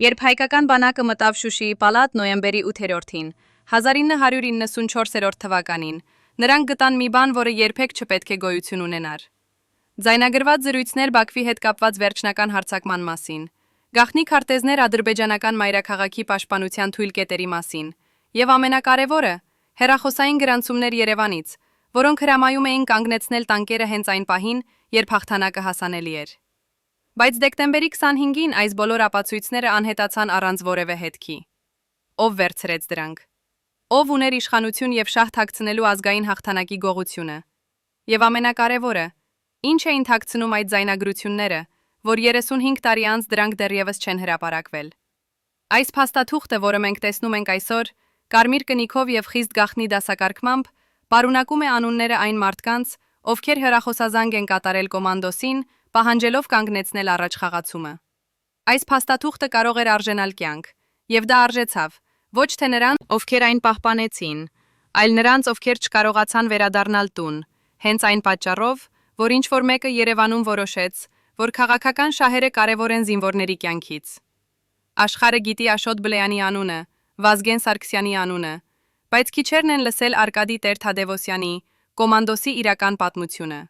Երբ հայկական բանակը մտավ Շուշիի պալատ նոյեմբերի 8-ին, 1994 թվականին, նրանք գտան մի բան, որը երբեք չպետք է գոյություն ունենար։ Ձայնագրված զրույցներ Բաքվի հետ կապված վերջնական հարձակման մասին, գաղտնի քարտեզներ ադրբեջանական մայրաքաղաքի պաշտպանության թույլ կետերի մասին, եւ ամենակարևորը, հեռախոսային գրանցումներ Երևանից, որոնք հրամայում էին կանգնեցնել տանկերը հենց այն պահին, երբ հաղթանակը հասանելի էր։ Բայց դեկտեմբերի 25-ին այս բոլոր ապացույցները անհետացան առանց որևէ հետքի։ Ով վերցրեց դրանք։ Ով ուներ իշխանություն եւ շահ թաքցնելու ազգային հաղթանակի գողությունը։ Եվ ամենակարևորը, ինչ էին թաքցնում այդ ձայնագրությունները, որ 35 տարի անց դրանք դեռևս չեն հրապարակվել։ Այս փաստաթուղթը, որը մենք տեսնում ենք այսօր, կարմիր կնիքով եւ խիստ գաղտնի դասակարգմամբ, պարունակում է անունները այն մարդկանց, ովքեր հեռախոսազանգ են կատարել կոմանդոսին, պահանջելով կանգնեցնել առաջ խաղացումը։ Այս փաստաթուղթը կարող էր արժանալ կյանք, եւ դա արժեցավ, ոչ թե նրան, ովքեր այն պահպանեցին, այլ նրանց, ովքեր չկարողացան վերադառնալ տուն, հենց այն պատճառով, որ ինչ-որ մեկը Երևանում որոշեց, որ քաղաքական շահերը կարևոր են զինվորների կյանքից։ Աշխարհը գիտի Աշոտ Բլեյանի անունը, Վազգեն Սարգսյանի անունը, բայց քիչերն են լսել Արկադի Տեր-Թադևոսյանի, կոմանդոսի իրական պատմությունը։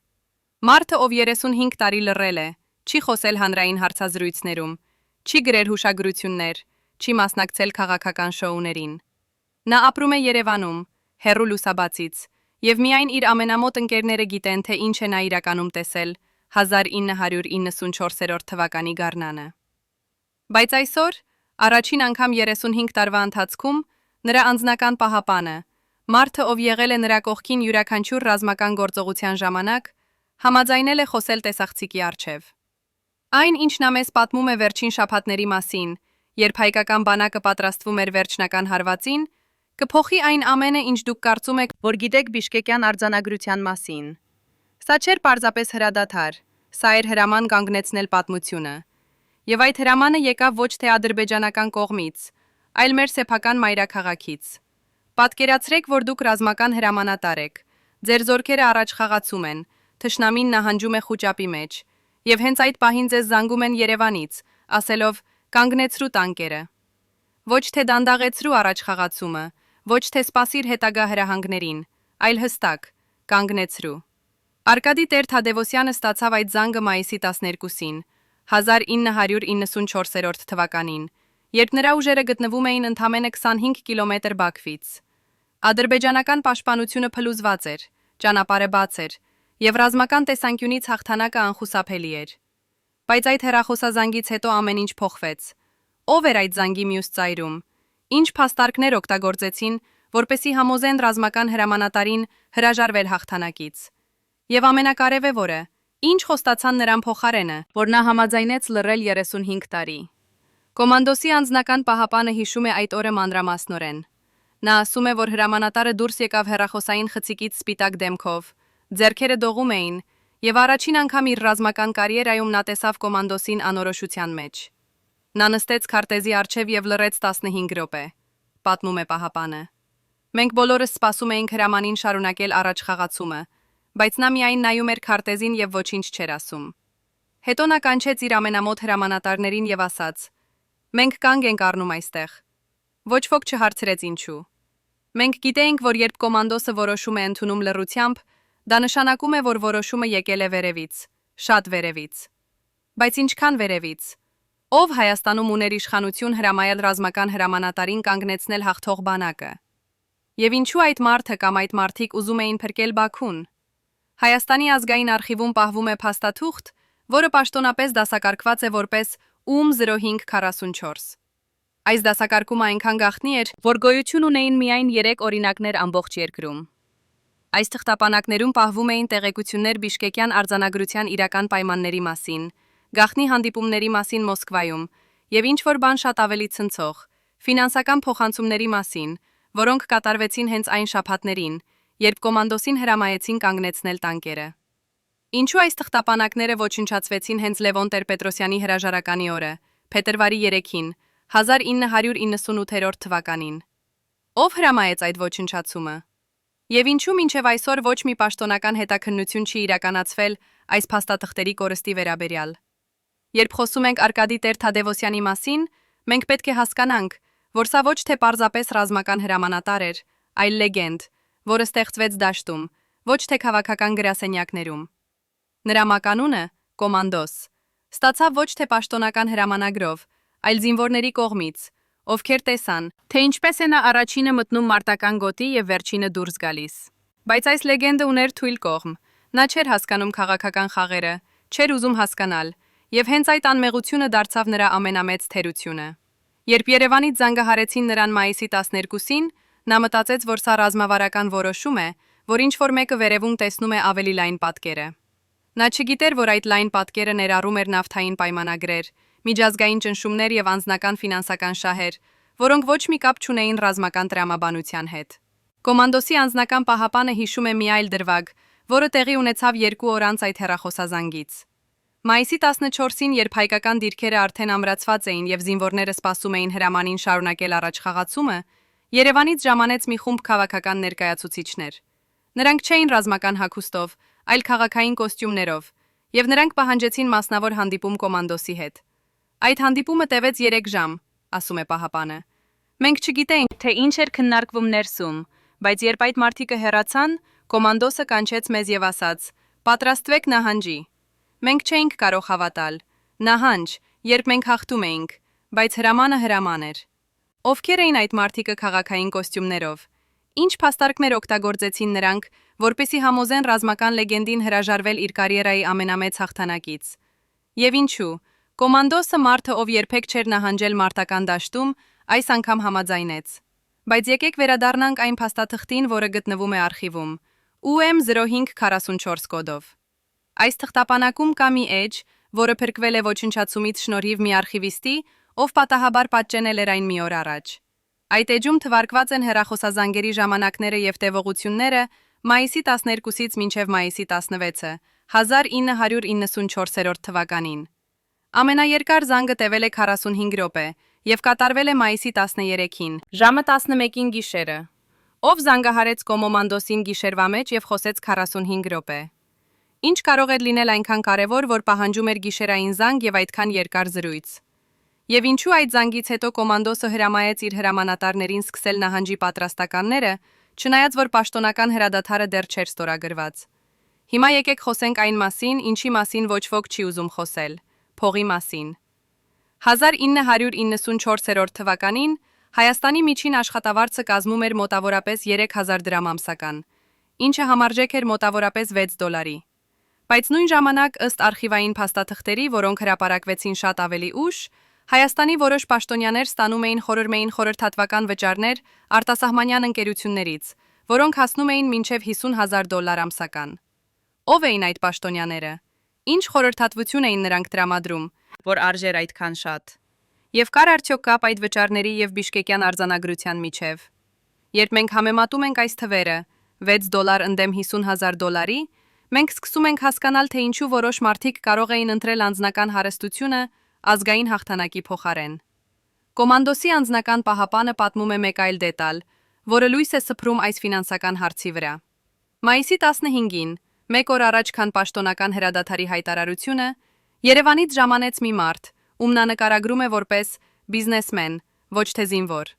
Մարդը, ով 35 տարի լռել է, չի խոսել հանրային հարցազրույցներում, չի գրել հուշագրություններ, չի մասնակցել քաղաքական շոուներին։ Նա ապրում է Երևանում, հեռու լուսաբացից, եւ միայն իր ամենամոտ ընկերները գիտեն, թե ինչ է նա իրականում տեսել 1994 թվականի գարնանը։ Բայց այսօր, առաջին անգամ 35 տարվա ընթացքում, նրա անձնական պահապանը, մարդը, ով եղել է նրա կողքին յուրաքանչյուր ռազմական գործողության ժամանակ, համաձայնել է խոսել տեսախցիկի առջև։ Այն, ինչ նա մեզ պատմում է վերջին շաբաթների մասին, երբ հայկական բանակը պատրաստվում էր վերջնական հարվածին, կփոխի այն ամենը, ինչ դուք կարծում եք, որ գիտեք Բիշկեկյան արձանագրության մասին։ Սա չէր պարզապես հրադադար, սա էր հրաման կանգնեցնել պատմությունը։ Եվ այդ հրամանը եկավ ոչ թե ադրբեջանական կողմից, այլ մեր սեփական մայրաքաղաքից։ Պատկերացրեք, որ դուք ռազմական հրամանատար եք, ձեր զորքերը առաջ խաղացում են, թշնամին նահանջում է խուճապի մեջ, եւ հենց այդ պահին ձեզ զանգում են Երևանից, ասելով կանգնեցրու տանկերը։ Ոչ թե դանդաղեցրու առաջ խաղացումը, ոչ թե սպասիր հետագա հրահանգներին, այլ հստակ կանգնեցրու։ Արկադի Տեր-Թադևոսյանը ստացավ այդ զանգը մայիսի 12-ին, 1994 թվականին, երբ նրա ուժերը գտնվում էին ընդամենը 25 կիլոմետր Բաքվից։ Ադրբեջանական պաշտպանությունը փլուզված էր, ճանապարհը բաց էր, եւ ռազմական տեսանկյունից հաղթանակը անխուսափելի էր։ Բայց այդ հեռախոսազանգից հետո ամեն ինչ փոխվեց։ Ով էր այդ զանգի մյուս ծայրում։ Ինչ փաստարկներ օգտագործեցին, որպեսզի համոզեն ռազմական հրամանատարին հրաժարվել հաղթանակից։ Եվ ամենակարևորը, ինչ խոստացան նրան փոխարենը, որ նա համաձայնեց լռել 35 տարի։ Կոմանդոսի անձնական պահապանը հիշում է այդ օրը մանրամասնորեն։ Նա ասում է, որ հրամանատարը դուրս եկավ հեռախոսային խցիկից սպիտակ դեմքով, ձեռքերը դողում էին, եւ առաջին անգամ իր ռազմական կարիերայում նա տեսավ կոմանդոսին անորոշության մեջ։ Նա նստեց քարտեզի առջև եւ լռեց 15 րոպե, պատմում է պահապանը։ Մենք բոլորս սպասում էինք հրամանին շարունակել առաջ խաղացումը, բայց նա միայն նայում էր քարտեզին եւ ոչինչ չէր ասում։ Հետո նա կանչեց իր ամենամոտ հրամանատարներին եւ ասաց. «Մենք կանգ ենք առնում այստեղ»։ Ոչ ոք չհարցրեց ինչու։ Մենք գիտեինք, որ երբ կոմանդոսը որոշում է ընդունում լռությամբ, դա նշանակում է, որ որոշումը եկել է վերևից, շատ վերևից։ Բայց ինչքան վերևից։ Ով Հայաստանում ուներ իշխանություն հրամայել ռազմական հրամանատարին կանգնեցնել հաղթող բանակը։ Եվ ինչու այդ մարդը կամ այդ մարդիկ ուզում էին փրկել Բաքուն։ Հայաստանի ազգային արխիվում պահվում է փաստաթուղթ, որը պաշտոնապես դասակարգված է որպես UM0544։ Այս դասակարգումը այնքան գաղտնի էր, որ գոյություն ունեին միայն 3 օրինակներ ամբողջ երկրում։ Այս թղթապանակներում պահվում էին տեղեկություններ Բիշկեկյան արձանագրության իրական պայմանների մասին, գաղտնի հանդիպումների մասին Մոսկվայում, եւ ինչ-որ բան շատ ավելի ցնցող, ֆինանսական փոխանցումների մասին, որոնք կատարվեցին հենց այն շաբաթներին, երբ կոմանդոսին հրամայեցին կանգնեցնել տանկերը։ Ինչու այս թղթապանակները ոչնչացվեցին հենց Լևոն Տեր-Պետրոսյանի հրաժարականի օրը, փետրվարի 3-ին, 1998 թվականին։ Ով հրամայեց այդ ոչնչացումը։ Եվ ինչու մինչև այսօր ոչ մի պաշտոնական հետաքննություն չի իրականացվել այս փաստաթղթերի կորստի վերաբերյալ։ Երբ խոսում ենք Արկադի Տեր-Թադևոսյանի մասին, Մենք պետք է հասկանանք, որ սա ոչ թե պարզապես ռազմական հրամանատար էր, այլ լեգենդ, որը ստեղծվեց դաշտում, ոչ թե քաղաքական գրասենյակներում։ Նրա մականունը՝ կոմանդոս, ստացավ ոչ թե պաշտոնական հրամանագրով, այլ զինվորների կողմից, ովքեր տեսան, թե ինչպես է նա առաջինը մտնում մարտական գոտի եւ վերջինը դուրս գալիս։ Բայց այս լեգենդը ուներ թույլ կողմ։ Նա չէր հասկանում քաղաքական խաղերը, չէր ուզում հասկանալ, եւ հենց այդ անմեղությունը դարձավ նրա ամենամեծ թերությունը։ Երբ Երևանից զանգահարեցին նրան մայիսի 12-ին, նա մտածեց, որ սա ռազմավարական որոշում է, որ ինչ-որ մեկը վերևում տեսնում է ավելի լայն պատկերը։ Նա չգիտեր, որ այդ լայն պատկերը ներառում էր նավթային պայմանագրեր, միջազգային ճնշումներ եւ անձնական ֆինանսական շահեր, որոնք ոչ մի կապ չունեին ռազմական տրամաբանության հետ։ Կոմանդոսի անձնական պահապանը հիշում է մի այլ դրվագ, որը տեղի ունեցավ 2 օր անց այդ հեռախոսազանգից։ Մայիսի 14-ին, երբ հայկական դիրքերը արդեն ամրացված էին եւ զինվորները սպասում էին հրամանին շարունակել առաջխաղացումը, Երևանից ժամանեց մի խումբ քաղաքական ներկայացուցիչներ։ Նրանք չէին ռազմական հագուստով, այլ քաղաքային կոստյումներով, եւ նրանք պահանջեցին մասնավոր հանդիպում կոմանդոսի հետ։ Այդ հանդիպումը տևեց 3 ժամ, ասում է պահապանը։ Մենք չգիտեինք, թե ինչ էր քննարկվում ներսում, բայց երբ այդ մարդիկը հեռացան, կոմանդոսը կանչեց մեզ եւ ասաց. «Պատրաստվեք նահանջի»։ Մենք չէինք կարող հավատալ։ Նահանջ, երբ մենք հաղթում էինք, բայց հրամանը հրաման էր։ Ովքեր էին այդ մարդիկը քաղաքային կոստյումներով։ Ինչ փաստարկներ օգտագործեցին նրանք, որպեսզի համոզեն ռազմական լեգենդին հրաժարվել իր կարիերայի ամենամեծ հաղթանակից։ Եվ ինչու, կոմանդոսը մարդը, ով երբեք չէր նահանջել մարտական դաշտում, այս անգամ համաձայնեց։ Բայց եկեք վերադառնանք այն փաստաթղթին, որը գտնվում է արխիվում, UM0544 կոդով։ Այս թղթապանակում կա մի էջ, որը փրկվել է ոչնչացումից շնորհիվ մի արխիվիստի, ով պատահաբար պատճենել էր այն մի օր առաջ։ Այդ էջում թվարկված են հեռախոսազանգերի ժամանակները եւ տևողությունները մայիսի 12-ից մինչև մայիսի 16-ը, 1994 թվականին։ Ամենաերկար զանգը տևել է 45 րոպե եւ կատարվել է մայիսի 13-ին, ժամը 11-ին գիշերը։ Ով զանգահարեց կոմանդոսին գիշերվա մեջ եւ խոսեց 45 րոպե։ Ինչ կարող էր լինել այնքան կարևոր, որ պահանջում էր գիշերային զանգ եւ այդքան երկար զրույց։ Եվ ինչու այդ զանգից հետո կոմանդոսը հրամայեց իր հրամանատարներին սկսել նահանջի պատրաստականները, չնայած որ պաշտոնական հրադադարը դեռ չէր ստորագրված։ Հիմա եկեք խոսենք այն մասին, ինչի մասին ոչ ոք չի ուզում խոսել՝ փողի մասին։ 1994 թվականին Հայաստանի միջին աշխատավարձը կազմում էր մոտավորապես 3000 դրամ ամսական, ինչը համարժեք էր մոտավորապես $6։ Բայց նույն ժամանակ, ըստ արխիվային փաստաթղթերի, որոնք հրապարակվեցին շատ ավելի ուշ, Հայաստանի որոշ պաշտոնյաներ ստանում էին խորհրդատվական վճարներ արտասահմանյան ընկերություններից, որոնք հասնում էին մինչև $50,000 ամսական։ Ով էին այդ պաշտոնյաները։ Ինչ խորհրդատվություն էին նրանք տրամադրում, որ արժեր այդքան շատ։ Եվ կար արդյոք կապ այդ վճարների եւ Բիշկեկյան արձանագրության միջև։ Երբ մենք համեմատում ենք այս թվերը, $6 ընդդեմ $50,000, մենք սկսում ենք հասկանալ, թե ինչու որոշ մարդիկ կարող էին ընտրել անձնական հարստությունը ազգային հաղթանակի փոխարեն։ Կոմանդոսի անձնական պահապանը պատմում է մեկ այլ դետալ, որը լույս է սփռում այս ֆինանսական հարցի վրա։ Մայիսի 15-ին, մեկ օր առաջ, քան պաշտոնական հրադադարի հայտարարությունը, Երևանից ժամանեց մի մարդ, ում նա նկարագրում է որպես բիզնեսմեն, ոչ թե զինվոր։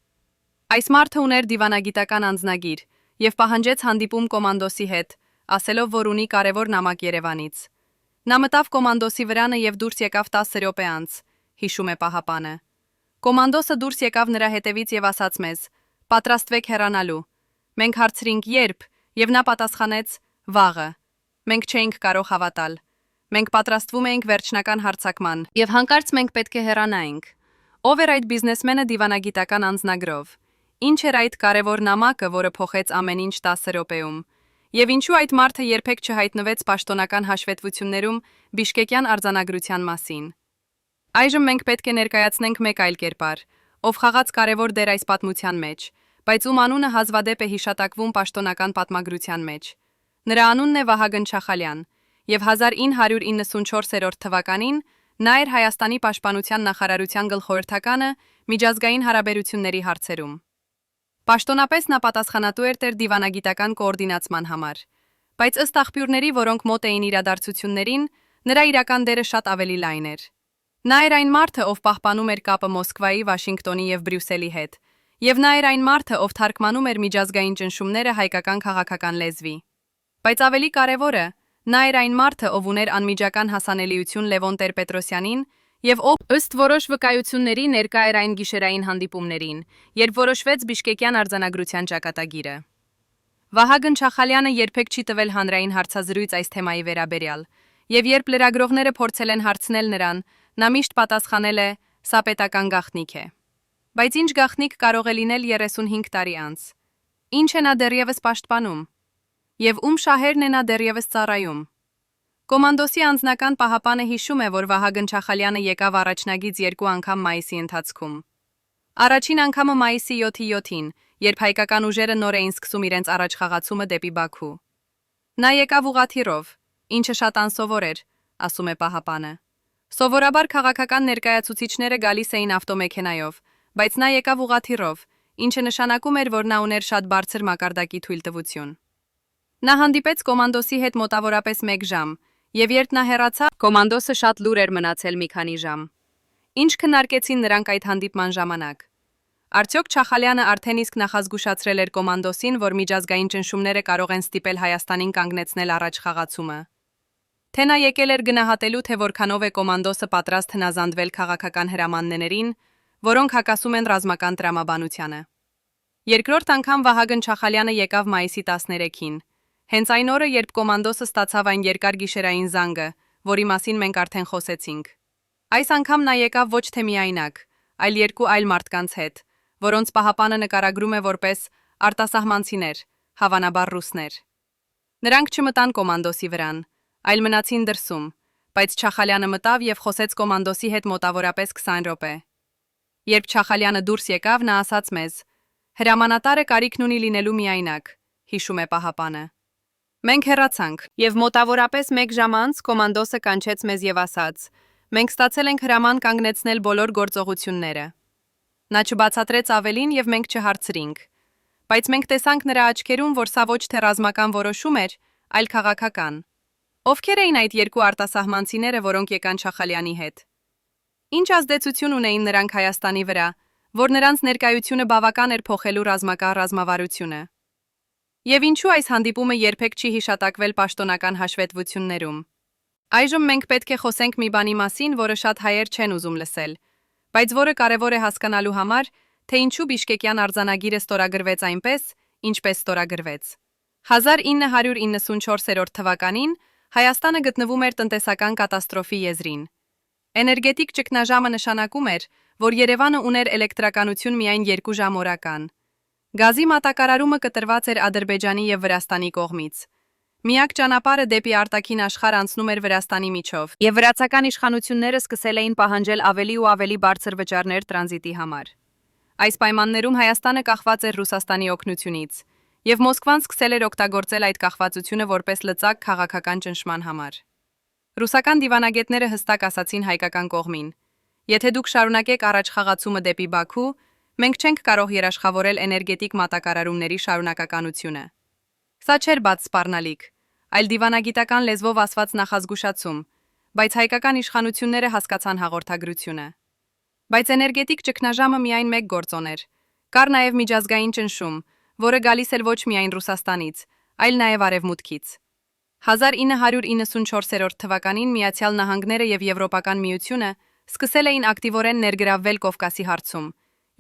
Այս մարդը ուներ դիվանագիտական անձնագիր եւ պահանջեց հանդիպում կոմանդոսի հետ, ասելով, որ ունի կարևոր նամակ Երևանից։ Նա մտավ կոմանդոսի վրանը եւ դուրս եկավ 10 րոպե անց, հիշում է պահապանը։ Կոմանդոսը դուրս եկավ նրա հետևից եւ ասաց մեզ. «Պատրաստվեք հեռանալու»։ Մենք հարցրինք երբ, եւ նա պատասխանեց. «Վաղը»։ Մենք չէինք կարող հավատալ։ Մենք պատրաստվում էինք վերջնական հարձակման, եւ հանկարծ մենք պետք է հեռանայինք։ Ով էր այդ բիզնեսմենը դիվանագիտական անձնագրով։ Ինչ էր այդ կարևոր նամակը, որը փոխեց ամեն ինչ 10 րոպեում։ Եվ ինչու այդ մարդը երբեք չհայտնվեց պաշտոնական հաշվետվություններում Բիշկեկյան արձանագրության մասին։ Այժմ մենք պետք է ներկայացնենք մեկ այլ կերպար, ով խաղաց կարևոր դեր այս պատմության մեջ, բայց ում անունը հազվադեպ է հիշատակվում պաշտոնական պատմագրության մեջ։ Նրա անունն է Վահագն Չախալյան, եւ 1994 թվականին նա էր Հայաստանի պաշտպանության նախարարության գլխորդականը միջազգային հարաբերությունների հարցերում։ Պաշտոնապես նա պատասխանատու էր տեր դիվանագիտական կոորդինացման համար, բայց ըստ աղբյուրների, որոնք մոտ էին իրադարձություններին, նրա իրական դերը շատ ավելի լայն էր։ Նա էր այն մարդը, ով պահպանում էր կապը Մոսկվայի, Վաշինգտոնի և Բրյուսելի հետ, եւ նա էր այն մարդը, ով թարգմանում էր միջազգային ճնշումները հայկական քաղաքական լեզվի։ Բայց ավելի կարևորը, նա էր այն մարդը, ով ուներ անմիջական հասանելիություն Լևոն Տեր-Պետրոսյանին եւ ով ըստ որոշ վկայությունների ներկա էր այն գիշերային հանդիպումներին, երբ որոշվեց Բիշկեկյան արձանագրության ճակատագիրը։ Վահագն Չախալյանը երբեք չի տվել հանրային հարցազրույց այս թեմայի վերաբերյալ, եւ երբ լրագրողները փորձել են հարցնել նրան, նա միշտ պատասխանել է. «Սա պետական գաղտնիք է»։ Բայց ինչ գաղտնիք կարող է լինել 35 տարի անց։ Ինչ է նա դեռևս պաշտպանում։ Եվ ում շահերն է նա դեռևս ծառայում։ Կոմանդոսի անձնական պահապանը հիշում է, որ Վահագն Չախալյանը եկավ առաջնագից 2 անգամ մայիսի ընթացքում։ Առաջին անգամը մայիսի 7-ին, երբ հայկական ուժերը նոր էին սկսում իրենց առաջխաղացումը դեպի Բաքու։ Նա եկավ ուղղաթիռով, ինչը շատ անսովոր էր, ասում է պահապանը։ Սովորաբար քաղաքական ներկայացուցիչները գալիս էին ավտոմեքենայով, բայց նա եկավ ուղղաթիռով, ինչը նշանակում էր, որ նա ուներ շատ բարձր մակարդակի թույլտվություն։ Նա հանդիպեց կոմանդոսի հետ մոտավորապես 1 ժամ, եւ երբ նա հեռացավ, կոմանդոսը շատ լուր էր մնացել մի քանի ժամ։ Ինչ քննարկեցին նրանք այդ հանդիպման ժամանակ։ Արդյոք Չախալյանը արդեն իսկ նախազգուշացրել էր կոմանդոսին, որ միջազգային ճնշումները կարող են ստիպել Հայաստանին կանգնեցնել առաջխաղացումը։ Թե նա եկել էր գնահատելու, թե որքանով է կոմանդոսը պատրաստ հնազանդվել քաղաքական հրամաններին, որոնք հակասում են ռազմական տրամաբանությանը։ Երկրորդ անգամ Վահագն Չախալյանը եկավ մայիսի 13-ին, հենց այն օրը, երբ կոմանդոսը ստացավ այն երկար գիշերային զանգը, որի մասին մենք արդեն խոսեցինք։ Այս անգամ նա եկավ ոչ թե միայնակ, այլ 2 այլ մարդկանց հետ, որոնց պահապանը նկարագրում է որպես արտասահմանցիներ, հավանաբար ռուսներ։ Նրանք չմտան կոմանդոսի վրան, այլ մնացին դրսում, բայց Չախալյանը մտավ եւ խոսեց կոմանդոսի հետ մոտավորապես 20 րոպե։ Երբ Չախալյանը դուրս եկավ, նա ասաց մեզ. «Հրամանատարը կարիքն ունի լինելու միայնակ», հիշում է պահապանը։ Մենք հեռացանք, եւ մոտավորապես 1 ժամ անց կոմանդոսը կանչեց մեզ եւ ասաց. «Մենք ստացել ենք հրաման կանգնեցնել բոլոր գործողությունները»։ Նա չբացատրեց ավելին եւ մենք չհարցրինք։ Բայց մենք տեսանք նրա աչքերում, որ սա ոչ թե ռազմական որոշում էր, այլ քաղաքական։ Ովքեր էին այդ 2 արտասահմանցիները, որոնք եկան Չախալյանի հետ։ Ինչ ազդեցություն ունեին նրանք Հայաստանի վրա, որ նրանց ներկայությունը բավական էր փոխելու ռազմական ռազմավարությունը։ Եվ ինչու այս հանդիպումը երբեք չի հիշատակվել պաշտոնական հաշվետվություններում։ Այժմ մենք պետք է խոսենք մի բանի մասին, որը շատ հայեր չեն ուզում լսել, բայց որը կարևոր է հասկանալու համար, թե ինչու Բիշկեկյան արձանագիրը ստորագրվեց այնպես, ինչպես ստորագրվեց։ 1994 թվականին Հայաստանը գտնվում էր տնտեսական կատաստրոֆի եզրին։ Էներգետիկ ճգնաժամը նշանակում էր, որ Երևանը ուներ էլեկտրականություն միայն 2 ժամ օրական։ Գազի մատակարարումը կտրված էր Ադրբեջանի եւ Վրաստանի կողմից։ Միակ ճանապարհը դեպի արտաքին աշխարհ անցնում էր Վրաստանի միջով, եւ վրացական իշխանությունները սկսել էին պահանջել ավելի ու ավելի բարձր վճարներ տրանզիտի համար։ Այս պայմաններում Հայաստանը կախված էր Ռուսաստանի օգնությունից, եւ Մոսկվան սկսել էր օգտագործել այդ կախվածությունը որպես լծակ քաղաքական ճնշման համար։ Ռուսական դիվանագետները հստակ ասացին հայկական կողմին. «Եթե դուք շարունակեք առաջխաղացումը դեպի Բաքու, մենք չենք կարող երաշխավորել էներգետիկ մատակարարումների շարունակականությունը»։ Սա չէր բաց սպառնալիք, այլ դիվանագիտական լեզվով ասված նախազգուշացում, բայց հայկական իշխանությունները հասկացան հաղորդագրությունը։ Բայց էներգետիկ ճգնաժամը միայն մեկ գործոն էր։ Կար նաև միջազգային ճնշում, որը գալիս էր ոչ միայն Ռուսաստանից, այլ նաև Արևմուտքից։ 1994 թվականին Միացյալ Նահանգները եւ Եվրոպական միությունը սկսել էին ակտիվորեն ներգրավվել Կովկասի հարցում,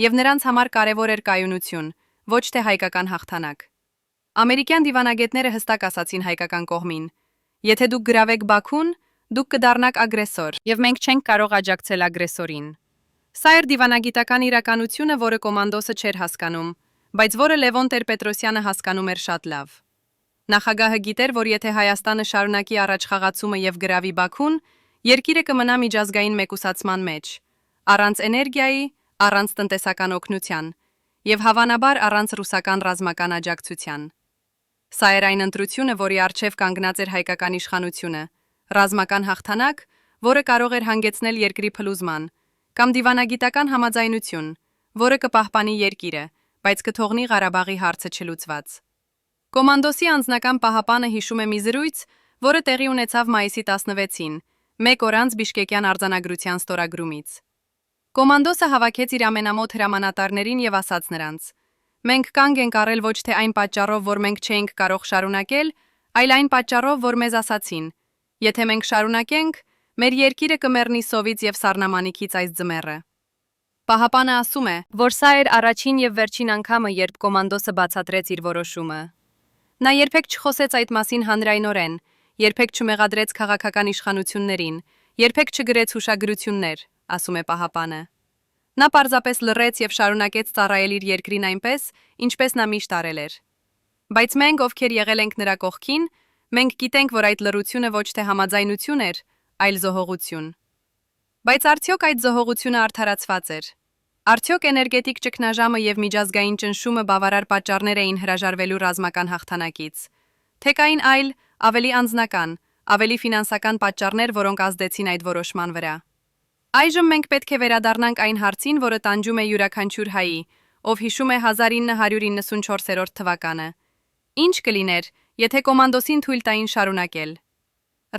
եւ նրանց համար կարևոր էր կայունություն, ոչ թե հայկական հաղթանակ։ Ամերիկյան դիվանագետները հստակ ասացին հայկական կողմին. «Եթե դուք գրավեք Բաքուն, դուք կդառնաք ագրեսոր, եւ մենք չենք կարող աջակցել ագրեսորին»։ Սա էր դիվանագիտական իրականությունը, որը կոմանդոսը չէր հասկանում, բայց որը Լևոն Տեր-Պետրոսյանը հասկանում էր շատ լավ։ Նախագահը գիտեր, որ եթե Հայաստանը շարունակի առաջխաղացումը եւ գրավի Բաքուն, երկիրը կմնա միջազգային մեկուսացման մեջ, առանց էներգիայի, առանց տնտեսական օգնության եւ հավանաբար առանց ռուսական ռազմական աջակցության։ Սա էր այն ընտրությունը, որի առջև կանգնած էր հայկական իշխանությունը, ռազմական հաղթանակ, որը կարող էր հանգեցնել երկրի փլուզման, կամ դիվանագիտական համաձայնություն, որը կպահպանի երկիրը, բայց կթողնի Ղարաբաղի հարցը չլուծված։ Կոմանդոսի անձնական պահապանը հիշում է մի զրույց, որը տեղի ունեցավ մայիսի 16-ին, մեկ օր անց Բիշկեկյան արձանագրության ստորագրումից։ Կոմանդոսը հավաքեց իր ամենամոտ հրամանատարներին եւ ասաց նրանց. «Մենք կանգ ենք առել ոչ թե այն պատճառով, որ մենք չէինք կարող շարունակել, այլ այն պատճառով, որ մեզ ասացին. Եթե մենք շարունակենք, մեր երկիրը կմեռնի սովից եւ սառնամանիքից այս ձմեռը»։ Պահապանը ասում է, որ սա էր առաջին եւ վերջին անգամը, երբ կոմանդոսը բացատրեց իր որոշումը։ Նա երբեք չխոսեց այդ մասին հանրայնորեն, երբեք չմեղադրեց քաղաքական իշխանություններին, երբեք չգրեց հուշագրություններ, ասում է պահապանը։ Նա պարզապես լռեց եւ շարունակեց ծառայել իր երկրին այնպես, ինչպես նա միշտ արել էր։ Բայց մենք, ովքեր եղել ենք նրա կողքին, մենք գիտենք, որ այդ լռությունը ոչ թե համաձայնություն էր, այլ զոհողություն։ Բայց արդյոք այդ զոհողությունը արդարացված էր։ Արդյոք էներգետիկ ճգնաժամը եւ միջազգային ճնշումը բավարար պատճառներ էին հրաժարվելու ռազմական հաղթանակից։ Թե կային այլ, ավելի անձնական, ավելի ֆինանսական պատճառներ, որոնք ազդեցին այդ որոշման վրա։ Այժմ մենք պետք է վերադառնանք այն հարցին, որը տանջում է յուրաքանչյուր հայի, ով հիշում է 1994 թվականը։ Ինչ կլիներ, եթե կոմանդոսին թույլ տային շարունակել։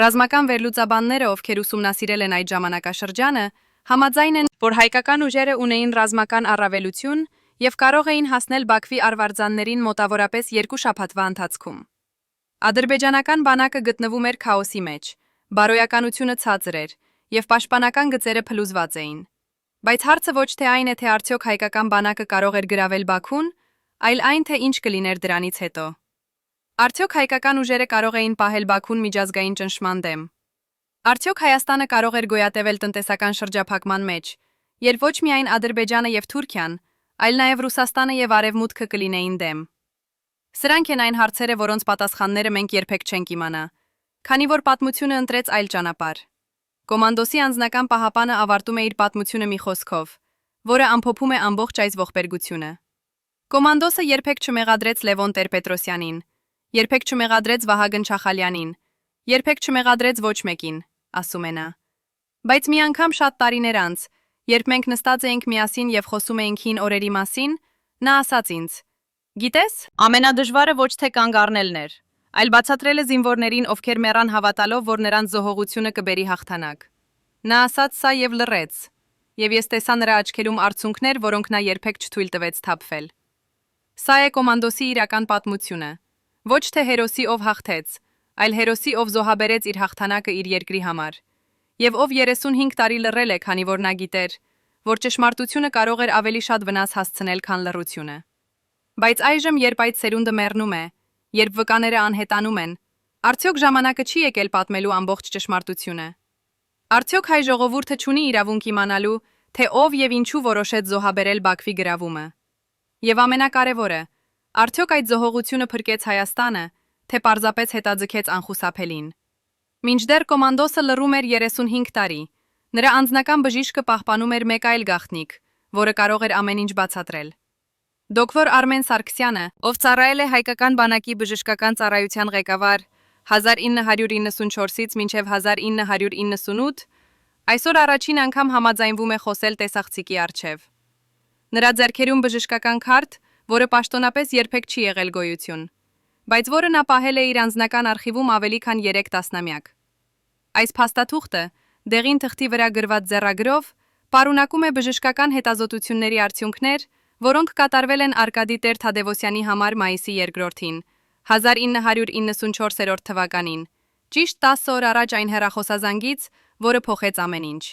Ռազմական վերլուծաբանները, ովքեր ուսումնասիրել են այդ ժամանակաշրջանը, համաձայն են, որ հայկական ուժերը ունեին ռազմական առավելություն եւ կարող էին հասնել Բաքվի արվարձաններին մոտավորապես 2 շաբաթվա ընթացքում։ Ադրբեջանական բանակը գտնվում էր քաոսի մեջ, բարոյականությունը ցածր էր եւ պաշտպանական գծերը փլուզված էին։ Բայց հարցը ոչ թե այն է, թե արդյոք հայկական բանակը կարող էր գրավել Բաքուն, այլ այն, թե ինչ կլիներ դրանից հետո։ Արդյոք հայկական ուժերը կարող էին պահել Բաքուն միջազգային ճնշման դեմ։ Արդյոք Հայաստանը կարող էր գոյատևել տնտեսական շրջափակման մեջ, երբ ոչ միայն Ադրբեջանը եւ Թուրքիան, այլ նաեւ Ռուսաստանը եւ Արևմուտքը կլինեին դեմ։ Սրանք են այն հարցերը, որոնց պատասխանները մենք երբեք չենք իմանա, քանի որ պատմությունը ընտրեց այլ ճանապարհ։ Կոմանդոսի անձնական պահապանը ավարտում է իր պատմությունը մի խոսքով, որը ամփոփում է ամբողջ այս ողբերգությունը։ Կոմանդոսը երբեք չմեղադրեց Լևոն Տեր-Պետրոսյանին, երբեք չմեղադրեց Վահագն Չախալյանին, երբեք չմեղադրեց ոչ մեկին, ասում է նա։ Բայց մի անգամ շատ տարիներ անց, երբ մենք նստած էինք միասին եւ խոսում էինք հին օրերի մասին, նա ասաց ինձ. «Գիտես, ամենադժվարը ոչ թե կանգ առնելն էր, այլ բացատրելը զինվորներին, ովքեր մեռան հավատալով, որ նրանց զոհողությունը կբերի հաղթանակ»։ Նա ասաց սա եւ լռեց, եւ ես տեսա նրա աչքերում արցունքներ, որոնք նա երբեք չթույլ տվեց թափվել։ Սա է կոմանդոսի իրական պատմությունը։ Ոչ թե հերոսի, ով հաղթեց, այլ հերոսի, ով զոհաբերեց իր հաղթանակը իր երկրի համար, եւ ով 35 տարի լռել է, քանի որ նա գիտեր, որ ճշմարտությունը կարող էր ավելի շատ վնաս հասցնել, քան լռությունը։ Բայց այժմ, երբ այդ սերունդը մեռնում է, երբ վկաները անհետանում են, արդյոք ժամանակը չի եկել պատմելու ամբողջ ճշմարտությունը։ Արդյոք հայ ժողովուրդը չունի իրավունք իմանալու, թե ով եւ ինչու որոշեց զոհաբերել Բաքվի գրավումը։ Եվ ամենակարևորը, արդյոք այդ զոհողությունը փրկեց Հայաստանը, թե պարզապես հետաձգեց անխուսափելին։ Մինչդեռ կոմանդոսը լռում էր 35 տարի, նրա անձնական բժիշկը պահպանում էր մեկ այլ գաղտնիք, որը կարող էր ամեն ինչ բացատրել։ Դոկտոր Արմեն Սարգսյանը, ով ծառայել է հայկական բանակի բժշկական ծառայության ղեկավար 1994-ից մինչև 1998, այսօր առաջին անգամ համաձայնվում է խոսել տեսախցիկի առջև։ Նրա ձեռքերում բժշկական քարտ, որը պաշտոնապես երբեք չի եղել գոյություն, բայց որը նա պահել է իր անձնական արխիվում ավելի քան 3 տասնամյակ։ Այս փաստաթուղթը, դեղին թղթի վրա գրված ձեռագրով, պարունակում է բժշկական հետազոտությունների արդյունքներ, որոնք կատարվել են Արկադի Տեր-Թադևոսյանի համար մայիսի 2-ին, 1994 թվականին, ճիշտ 10 օր առաջ այն հեռախոսազանգից, որը փոխեց ամեն ինչ։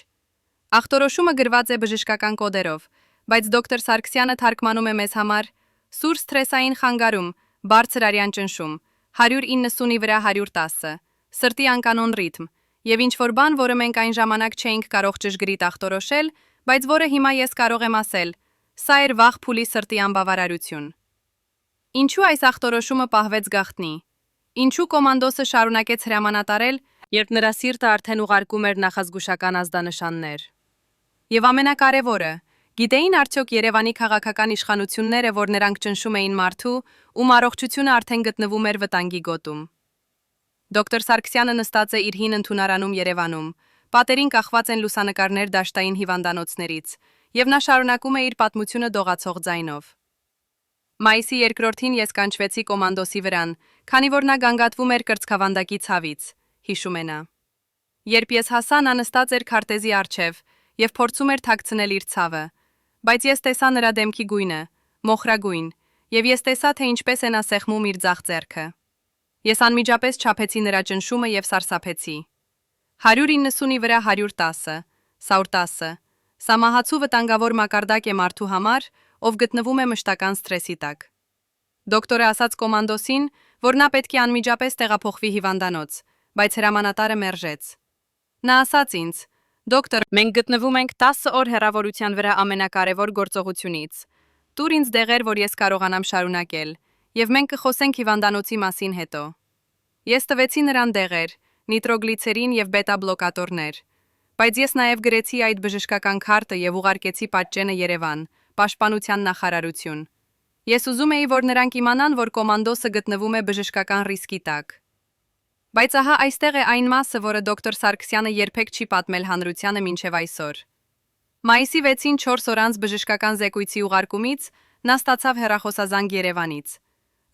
Ախտորոշումը գրված է բժշկական կոդերով, բայց դոկտոր Սարգսյանը թարգմանում է մեզ համար սուր սթրեսային խանգարում, բարձր արյան ճնշում, 190-ի վրա 110, սրտի անկանոն ռիթմ, եւ ինչ-որ բան, որը մենք այն ժամանակ չէինք կարող ճշգրիտ ախտորոշել, բայց որը հիմա ես կարող եմ ասել, սա էր վաղ փուլի սրտի անբավարարություն։ Ինչու այս ախտորոշումը պահվեց գաղտնի։ Ինչու կոմանդոսը շարունակեց հրամանատարել, երբ նրա սիրտը արդեն ուղարկում էր նախազգուշական ազդանշաններ։ Եվ ամենակարևորը, գիտեին արդյոք Երևանի քաղաքական իշխանությունները, որ նրանք ճնշում էին մարդու, ում առողջությունը արդեն գտնվում էր վտանգի գոտում։ Դոկտոր Սարգսյանը նստած է իր հին ընդունարանում Երևանում, պատերին կախված են լուսանկարներ դաշտային հիվանդանոցներից, եւ նա շարունակում է իր պատմությունը դողացող ձայնով։ Մայիսի 2-ին ես կանչվեցի կոմանդոսի վրան, քանի որ նա գանգատվում էր կրծքավանդակի ցավից, հիշում է նա։ Երբ ես հասա, նա նստած էր քարտեզի առջև եւ փորձում էր թաքցնել իր ցավը, բայց ես տեսա նրա դեմքի գույնը, մոխրագույն, եւ ես տեսա, թե ինչպես է նա սեղմում իր ձախ ձեռքը։ Ես անմիջապես չափեցի նրա ճնշումը եւ սարսափեցի։ 190-ի վրա 110, սա 10, սա մահացու վտանգավոր մակարդակ է մարդու համար, ով գտնվում է մշտական սթրեսի տակ։ Դոկտորը ասաց կոմանդոսին, որ նա պետք է անմիջապես տեղափոխվի հիվանդանոց, բայց հրամանատարը մերժեց։ Նա ասաց ինձ. «Դոկտոր, մենք գտնվում ենք 10 օր հեռավորության վրա ամենակարևոր գործողությունից։ Տուր ինձ դեղեր, որ ես կարողանամ շարունակել, եւ մենք կխոսենք հիվանդանոցի մասին հետո»։ Ես տվեցի նրան դեղեր, նիտրոգլիցերին եւ բետա-բլոկատորներ, բայց ես նաեւ գրեցի այդ բժշկական քարտը եւ ուղարկեցի պատճենը Երևան, Պաշտպանության նախարարություն։ Ես ուզում էի, որ նրանք իմանան, որ կոմանդոսը գտնվում է բժշկական ռիսկի տակ։ Բայց ահա այստեղ է այն մասը, որը դոկտոր Սարգսյանը երբեք չի պատմել հանրությանը մինչև այսօր։ Մայիսի 6-ին 4 օր անց բժշկական զեկույցի ուղարկումից նա ստացավ հեռախոսազանգ Երևանից։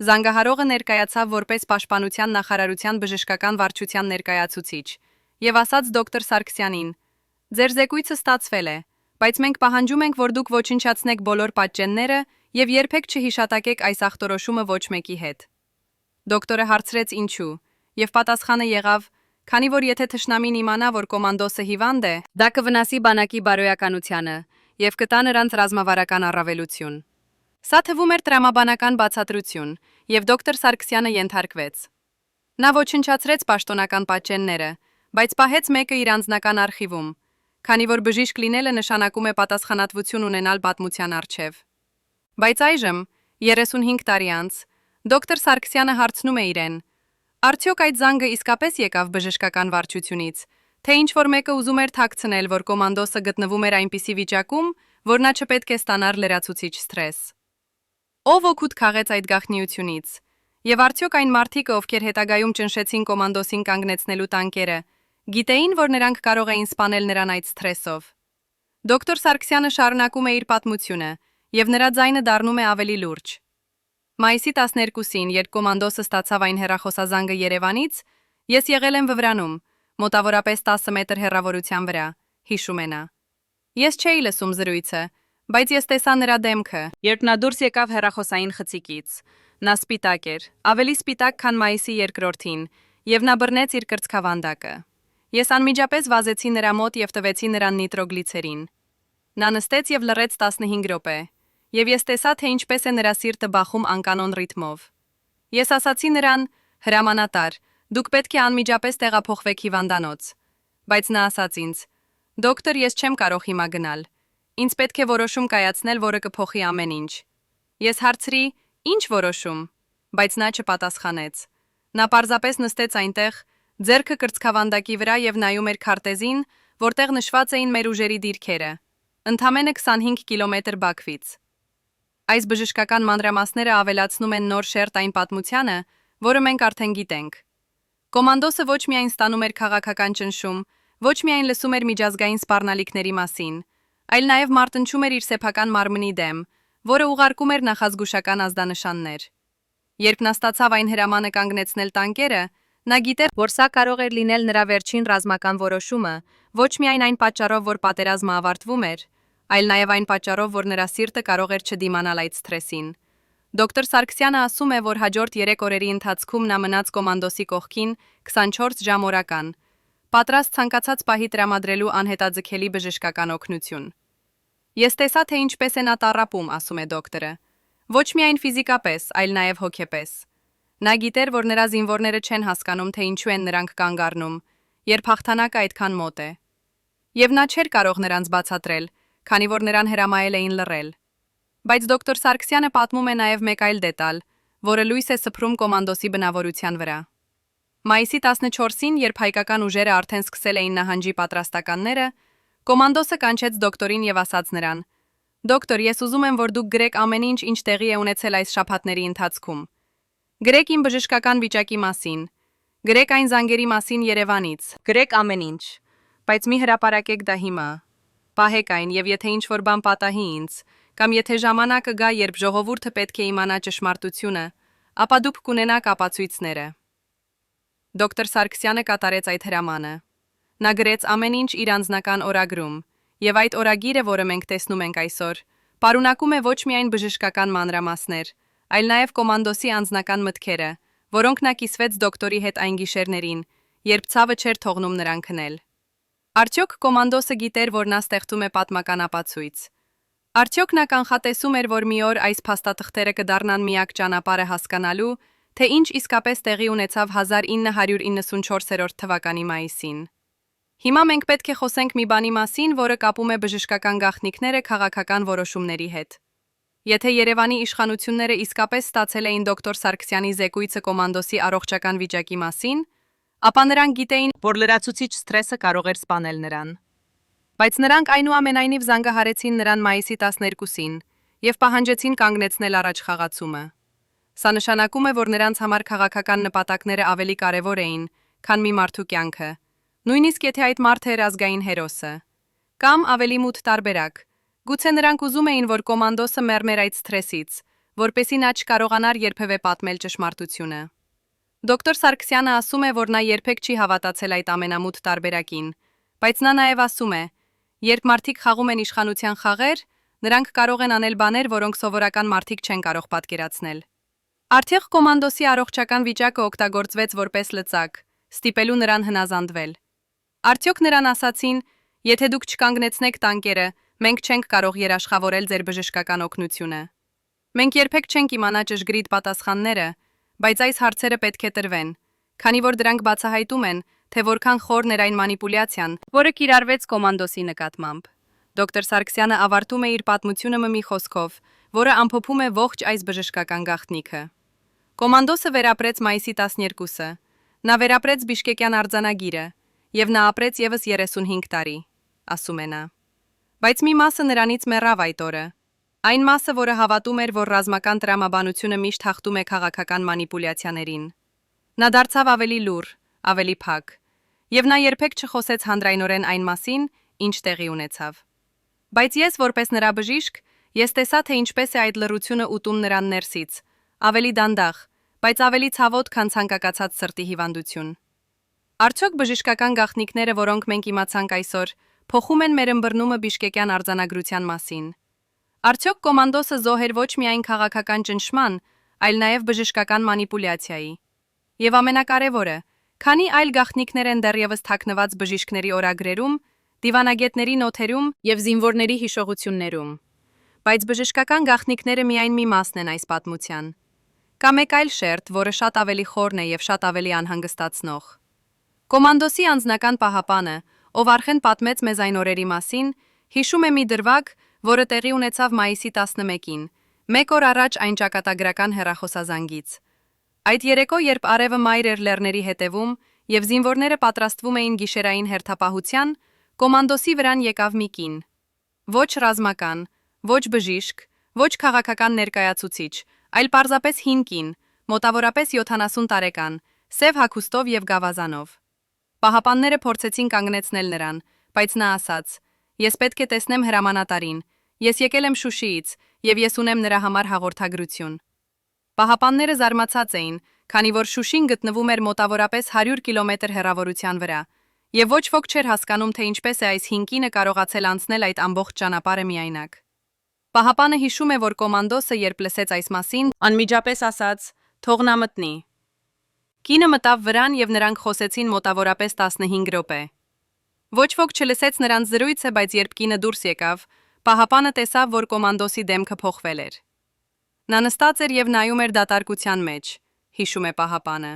Զանգահարողը ներկայացավ որպես Պաշտպանության նախարարության բժշկական վարչության ներկայացուցիչ եւ ասաց դոկտոր Սարգսյանին. «Ձեր զեկույցը ստացվել է, բայց մենք պահանջում ենք, որ դուք ոչնչացնեք բոլոր պատճենները եւ երբեք չհիշատակեք այս ախտորոշումը ոչ մեկի հետ»։ Դոկտորը հարցրեց ինչու, եւ պատասխանը եղավ. «Քանի որ եթե թշնամին իմանա, որ կոմանդոսը հիվանդ է, դա կվնասի բանակի բարոյականությանը եւ կտա նրանց ռազմավարական առավելություն»։ Սա թվում էր տրամաբանական բացատրություն, եւ դոկտոր Սարգսյանը ենթարկվեց։ Նա ոչնչացրեց պաշտոնական պատճենները, բայց պահեց մեկը իր անձնական արխիվում, քանի որ բժիշկ լինելը նշանակում է պատասխանատվություն ունենալ պատմության առջև։ Բայց այժմ, 35 տարի անց, դոկտոր Սարգսյանը հարցնում է իրեն. արդյոք այդ զանգը իսկապես եկավ բժշկական վարչությունից, թե ինչ-որ մեկը ուզում էր թաքցնել, որ կոմանդոսը գտնվում էր այնպիսի վիճակում, որ նա չպետք է ստանար լրացուցիչ սթրես։ Ով օգուտ քաղեց այդ գաղտնիությունից, եւ արդյոք այն մարդիկը, ովքեր հետագայում ճնշեցին կոմանդոսին կանգնեցնելու տանկերը, գիտեին, որ նրանք կարող էին սպանել նրան այդ սթրեսով։ Դոկտոր Սարգսյանը շարունակում է իր պատմությունը, եւ նրա ձայնը դառնում է ավելի լուրջ։ Մայիսի 12-ին, երբ կոմանդոսը ստացավ այն հեռախոսազանգը Երևանից, ես եղել եմ Վվրանում, մոտավորապես 10 մետր հեռավորության վրա, հիշում է նա։ Ես չէի լսում զրույցը, բայց ես տեսա նրա դեմքը, երբ նա դուրս եկավ հեռախոսային խցիկից։ Նա սպիտակ էր, ավելի սպիտակ, քան մայիսի 2-ին, եւ նա բռնեց իր կրծքավանդակը։ Ես անմիջապես վազեցի նրա մոտ եւ տվեցի նրան նիտրոգլիցերին։ Նա նստեց եւ լռեց 15 րոպե, եւ ես տեսա, թե ինչպես է նրա սիրտը բախում անկանոն ռիթմով։ Ես ասացի նրան. «Հրամանատար, դուք պետք է անմիջապես տեղափոխվեք հիվանդանոց»։ Բայց նա ասաց ինձ. «Դոկտոր, ես չեմ կարող հիմա գնալ։ Ինձ պետք է որոշում կայացնել, որը կփոխի ամեն ինչ»։ Ես հարցրի. «Ինչ որոշում»։ Բայց նա չպատասխանեց։ Նա պարզապես նստեց այնտեղ, ձեռքը կրծքավանդակի վրա եւ նայում էր քարտեզին, որտեղ նշված էին մեր ուժերի դիրքերը։ Ընդամենը 25 կիլոմետր Բաքվից։ Այս բժշկական մանրամասները ավելացնում են նոր շերտ այն պատմությանը, որը մենք արդեն գիտենք։ Կոմանդոսը ոչ միայն ստանում էր քաղաքական ճնշում, ոչ միայն լսում էր միջազգային սպառնալիքների մասին, այլ նաև մարտնչում էր իր սեփական մարմնի դեմ, որը ուղարկում էր նախազգուշական ազդանշաններ։ Երբ նա ստացավ այն հրամանը կանգնեցնել տանկերը, նա գիտեր, որ սա կարող էր լինել նրա վերջին ռազմական որոշումը, ոչ միայն այն պատճառով, որ պատերազմը ավարտվում էր, այլ նաև այն պատճառով, որ նրա սիրտը կարող էր չդիմանալ այդ սթրեսին։ Դոկտոր Սարգսյանը ասում է, որ հաջորդ 3 օրերի ընթացքում նա մնաց կոմանդոսի կողքին 24 ժամ օրական, պատրաստ ցանկացած պահի տրամադրելու անհետաձգելի բժշկական օգնություն։ Ես տեսա, թե ինչպես է նա տառապում, ասում է դոկտորը։ Ոչ միայն ֆիզիկապես, այլ նաև հոգեպես։ Նա գիտեր, որ նրա զինվորները չեն հասկանում, թե ինչու են նրանք կանգ առնում, երբ հաղթանակը այդքան մոտ է։ Եվ նա չէր կարող նրանց բացատրել, քանի որ նրան հրամայել էին լռել։ Բայց դոկտոր Սարգսյանը պատմում է նաև մեկ այլ դետալ, որը լույս է սփռում կոմանդոսի բնավորության վրա։ Մայիսի 14-ին, երբ հայկական ուժերը արդեն սկսել էին նահանջի պատրաստականները, կոմանդոսը կանչեց դոկտորին եւ ասաց նրան. «Դոկտոր, ես ուզում եմ, որ դուք գրեք ամեն ինչ, ինչ տեղի է ունեցել այս շաբաթների ընթացքում։ Գրեք իմ բժշկական վիճակի մասին, գրեք այն զանգերի մասին Երևանից, գրեք ամեն ինչ, բայց մի հրապարակեք դա հիմա։ Պահեք այն եւ եթե ինչ-որ բան պատահի ինձ, կամ եթե ժամանակը գա, երբ ժողովուրդը պետք է իմանա ճշմարտությունը, ապա դուք կունենաք ապացույցները»։ Դոկտոր Սարգսյանը կատարեց այդ հրամանը։ Նա գրեց ամեն ինչ իր անձնական օրագրում, եւ այդ օրագիրը, որը մենք տեսնում ենք այսօր, պարունակում է ոչ միայն բժշկական մանրամասներ, այլ նաև կոմանդոսի անձնական մտքերը, որոնք նա կիսվեց դոկտորի հետ այն գիշերներին, երբ ցավը չէր թողնում նրան քնել։ Արդյոք կոմանդոսը գիտեր, որ նա ստեղծում է պատմական ապացույց։ Արդյոք նա կանխատեսում էր, որ մի օր այս փաստաթղթերը կդառնան միակ ճանապարհը հասկանալու, թե ինչ իսկապես տեղի ունեցավ 1994 թվականի մայիսին։ Հիմա մենք պետք է խոսենք մի բանի մասին, որը կապում է բժշկական գաղտնիքները քաղաքական որոշումների հետ։ Եթե Երևանի իշխանությունները իսկապես ստացել էին դոկտոր Սարգսյանի զեկույցը կոմանդոսի առողջական վիճակի մասին, ապա նրանք գիտեին, որ լրացուցիչ սթրեսը կարող էր սպանել նրան։ Բայց նրանք այնուամենայնիվ զանգահարեցին նրան մայիսի 12-ին եւ պահանջեցին կանգնեցնել առաջխաղացումը։ Սա նշանակում է, որ նրանց համար քաղաքական նպատակները ավելի կարևոր էին, քան մի մարդու կյանքը, նույնիսկ եթե այդ մարդը էր ազգային հերոսը։ Կամ ավելի մութ տարբերակ, գուցե նրանք ուզում էին, որ կոմանդոսը մեռներ այդ սթրեսից, որպեսզի նա չկարողանար երբևէ պատմել ճշմարտությունը։ Դոկտոր Սարգսյանը ասում է, որ նա երբեք չի հավատացել այդ ամենամութ տարբերակին, բայց նա նաև ասում է, երբ մարդիկ խաղում են իշխանության խաղեր, նրանք կարող են անել բաներ, որոնք սովորական մարդիկ չեն կարող պատկերացնել։ Արդյոք կոմանդոսի առողջական վիճակը օգտագործվեց որպես լծակ, ստիպելու նրան հնազանդվել։ Արդյոք նրան ասացին, եթե դուք չկանգնեցնեք տանկերը, մենք չենք կարող երաշխավորել ձեր բժշկական օգնությունը։ Մենք երբեք չենք իմանա ճշգրիտ պատասխանները, բայց այս հարցերը պետք է տրվեն, քանի որ դրանք բացահայտում են, թե որքան խորն էր այն մանիպուլյացիան, որը կիրառվեց կոմանդոսի նկատմամբ։ Դոկտոր Սարգսյանը ավարտում է իր պատմությունը մի խոսքով, որը ամփոփում է ողջ այս բժշկական գաղտնիքը։ Կոմանդոսը վերապրեց մայիսի 12-ը, նա վերապրեց Բիշկեկյան արձանագիրը, եւ նա ապրեց եւս 35 տարի, ասում է նա։ Բայց մի մասը նրանից մեռավ այդ օրը։ Այն մասը, որը հավատում էր, որ ռազմական տրամաբանությունը միշտ հաղթում է քաղաքական մանիպուլյացիաներին։ Նա դարձավ ավելի լուռ, ավելի փակ, եւ նա երբեք չխոսեց հանրայնորեն այն մասին, ինչ տեղի ունեցավ։ Բայց ես, որպես նրա բժիշկ, ես տեսա, թե ինչպես է այդ լռությունը ուտում նրան ներսից, ավելի դանդաղ, բայց ավելի ցավոտ, քան ցանկակացած սրտի հիվանդություն։ Արդյոք բժշկական գաղտնիքները, որոնք մենք իմացանք այսօր, փոխում են մեր ըմբռնումը Բիշկեկյան արձանագրության մասին։ Արդյոք կոմանդոսը զոհ էր ոչ միայն քաղաքական ճնշման, այլ նաև բժշկական մանիպուլյացիայի։ Եվ ամենակարևորը, քանի այլ գաղտնիքներ են դեռևս թաքնված բժիշկների օրագրերում, դիվանագետների նոթերում եւ զինվորների հիշողություններում։ Բայց բժշկական գաղտնիքները միայն մի մասն են այս պատմության։ Կա մեկ այլ շերտ, որը շատ ավելի խորն է եւ շատ ավելի անհանգստացնող։ Կոմանդոսի անձնական պահապանը, ով արդեն պատմեց մեզ այն օրերի մասին, հիշում է մի դրվագ, որը տեղի ունեցավ մայիսի 11-ին, մեկ օր առաջ այն ճակատագրական հեռախոսազանգից։ Այդ երեկո, երբ արևը մայր էր լեռների հետևում եւ զինվորները պատրաստվում էին գիշերային հերթապահության, կոմանդոսի վրան եկավ մի կին։ Ոչ ռազմական, ոչ բժիշկ, ոչ քաղաքական ներկայացուցիչ, այլ պարզապես հին կին, մոտավորապես 70 տարեկան, սև հագուստով եւ գավազանով։ Պահապանները փորձեցին կանգնեցնել նրան, բայց նա ասաց. «Ես պետք է տեսնեմ հրամանատարին, ես եկել եմ Շուշիից եւ ես ունեմ նրա համար հաղորդագրություն»։ Պահապանները զարմացած էին, քանի որ Շուշին գտնվում էր մոտավորապես 100 կիլոմետր հեռավորության վրա, եւ ոչ ոք չէր հասկանում, թե ինչպես է այս հին կինը կարողացել անցնել այդ ամբողջ ճանապարհը միայնակ։ Պահապանը հիշում է, որ կոմանդոսը, երբ լսեց այս մասին, անմիջապես ասաց. «Թող նա մտնի»։ Կինը մտավ վրան եւ նրանք խոսեցին մոտավորապես 15 րոպե։ Ոչ ոք չլսեց նրանց զրույցը, բայց երբ կինը դուրս եկավ, պահապանը տեսավ, որ կոմանդոսի դեմքը փոխվել էր։ Նա նստած էր եւ նայում էր դատարկության մեջ, հիշում է պահապանը։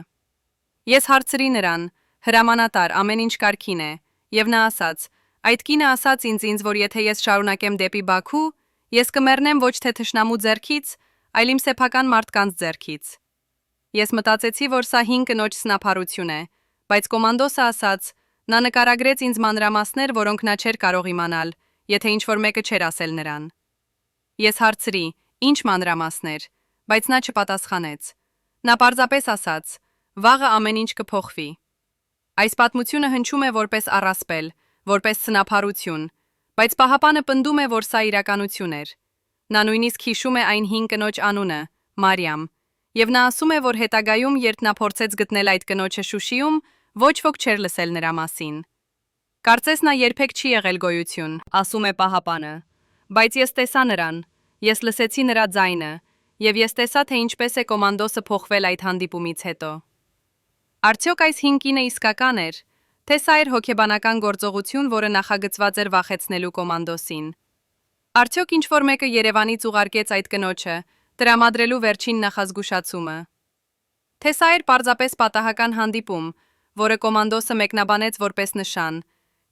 Ես հարցրի նրան. «Հրամանատար, ամեն ինչ կարգին է», եւ նա ասաց. «Այդ կինը ասաց ինձ, որ եթե ես շարունակեմ դեպի Բաքու, ես կմեռնեմ ոչ թե թշնամու ձեռքից, այլ իմ սեփական մարդկանց ձեռքից»։ Ես մտածեցի, որ սա հին կնոջ սնափառություն է, բայց կոմանդոսը ասաց. նա նկարագրեց ինձ մանրամասներ, որոնք նա չէր կարող իմանալ, եթե ինչ-որ մեկը չէր ասել նրան։ Ես հարցրի. «Ինչ մանրամասներ», բայց նա չպատասխանեց։ Նա պարզապես ասաց. «Վաղը ամեն ինչ կփոխվի»։ Այս պատմությունը հնչում է որպես առասպել, որպես սնափառություն, բայց պահապանը պնդում է, որ սա իրականություն էր։ Նա նույնիսկ հիշում է այն հին կնոջ անունը՝ Մարիամ, եւ նա ասում է, որ հետագայում, երբ նա փորձեց գտնել այդ կնոջը Շուշիում, ոչ ոք չէր լսել նրա մասին։ Կարծես նա երբեք չի եղել գոյություն, ասում է պահապանը, բայց ես տեսա նրան, ես լսեցի նրա ձայնը, եւ ես տեսա, թե ինչպես է կոմանդոսը փոխվել այդ հանդիպումից հետո։ Արդյոք այս 5 կինը իսկական էր, թե սա էր հոգեբանական գործողություն, որը նախագծված էր վախեցնելու կոմանդոսին։ Արդյոք ինչ-որ մեկը Երևանից ուղարկեց այդ կնոջը, տրամադրելու վերջին նախազգուշացումը։ Թե սա էր պարզապես պատահական հանդիպում, որը կոմանդոսը մեկնաբանեց որպես նշան,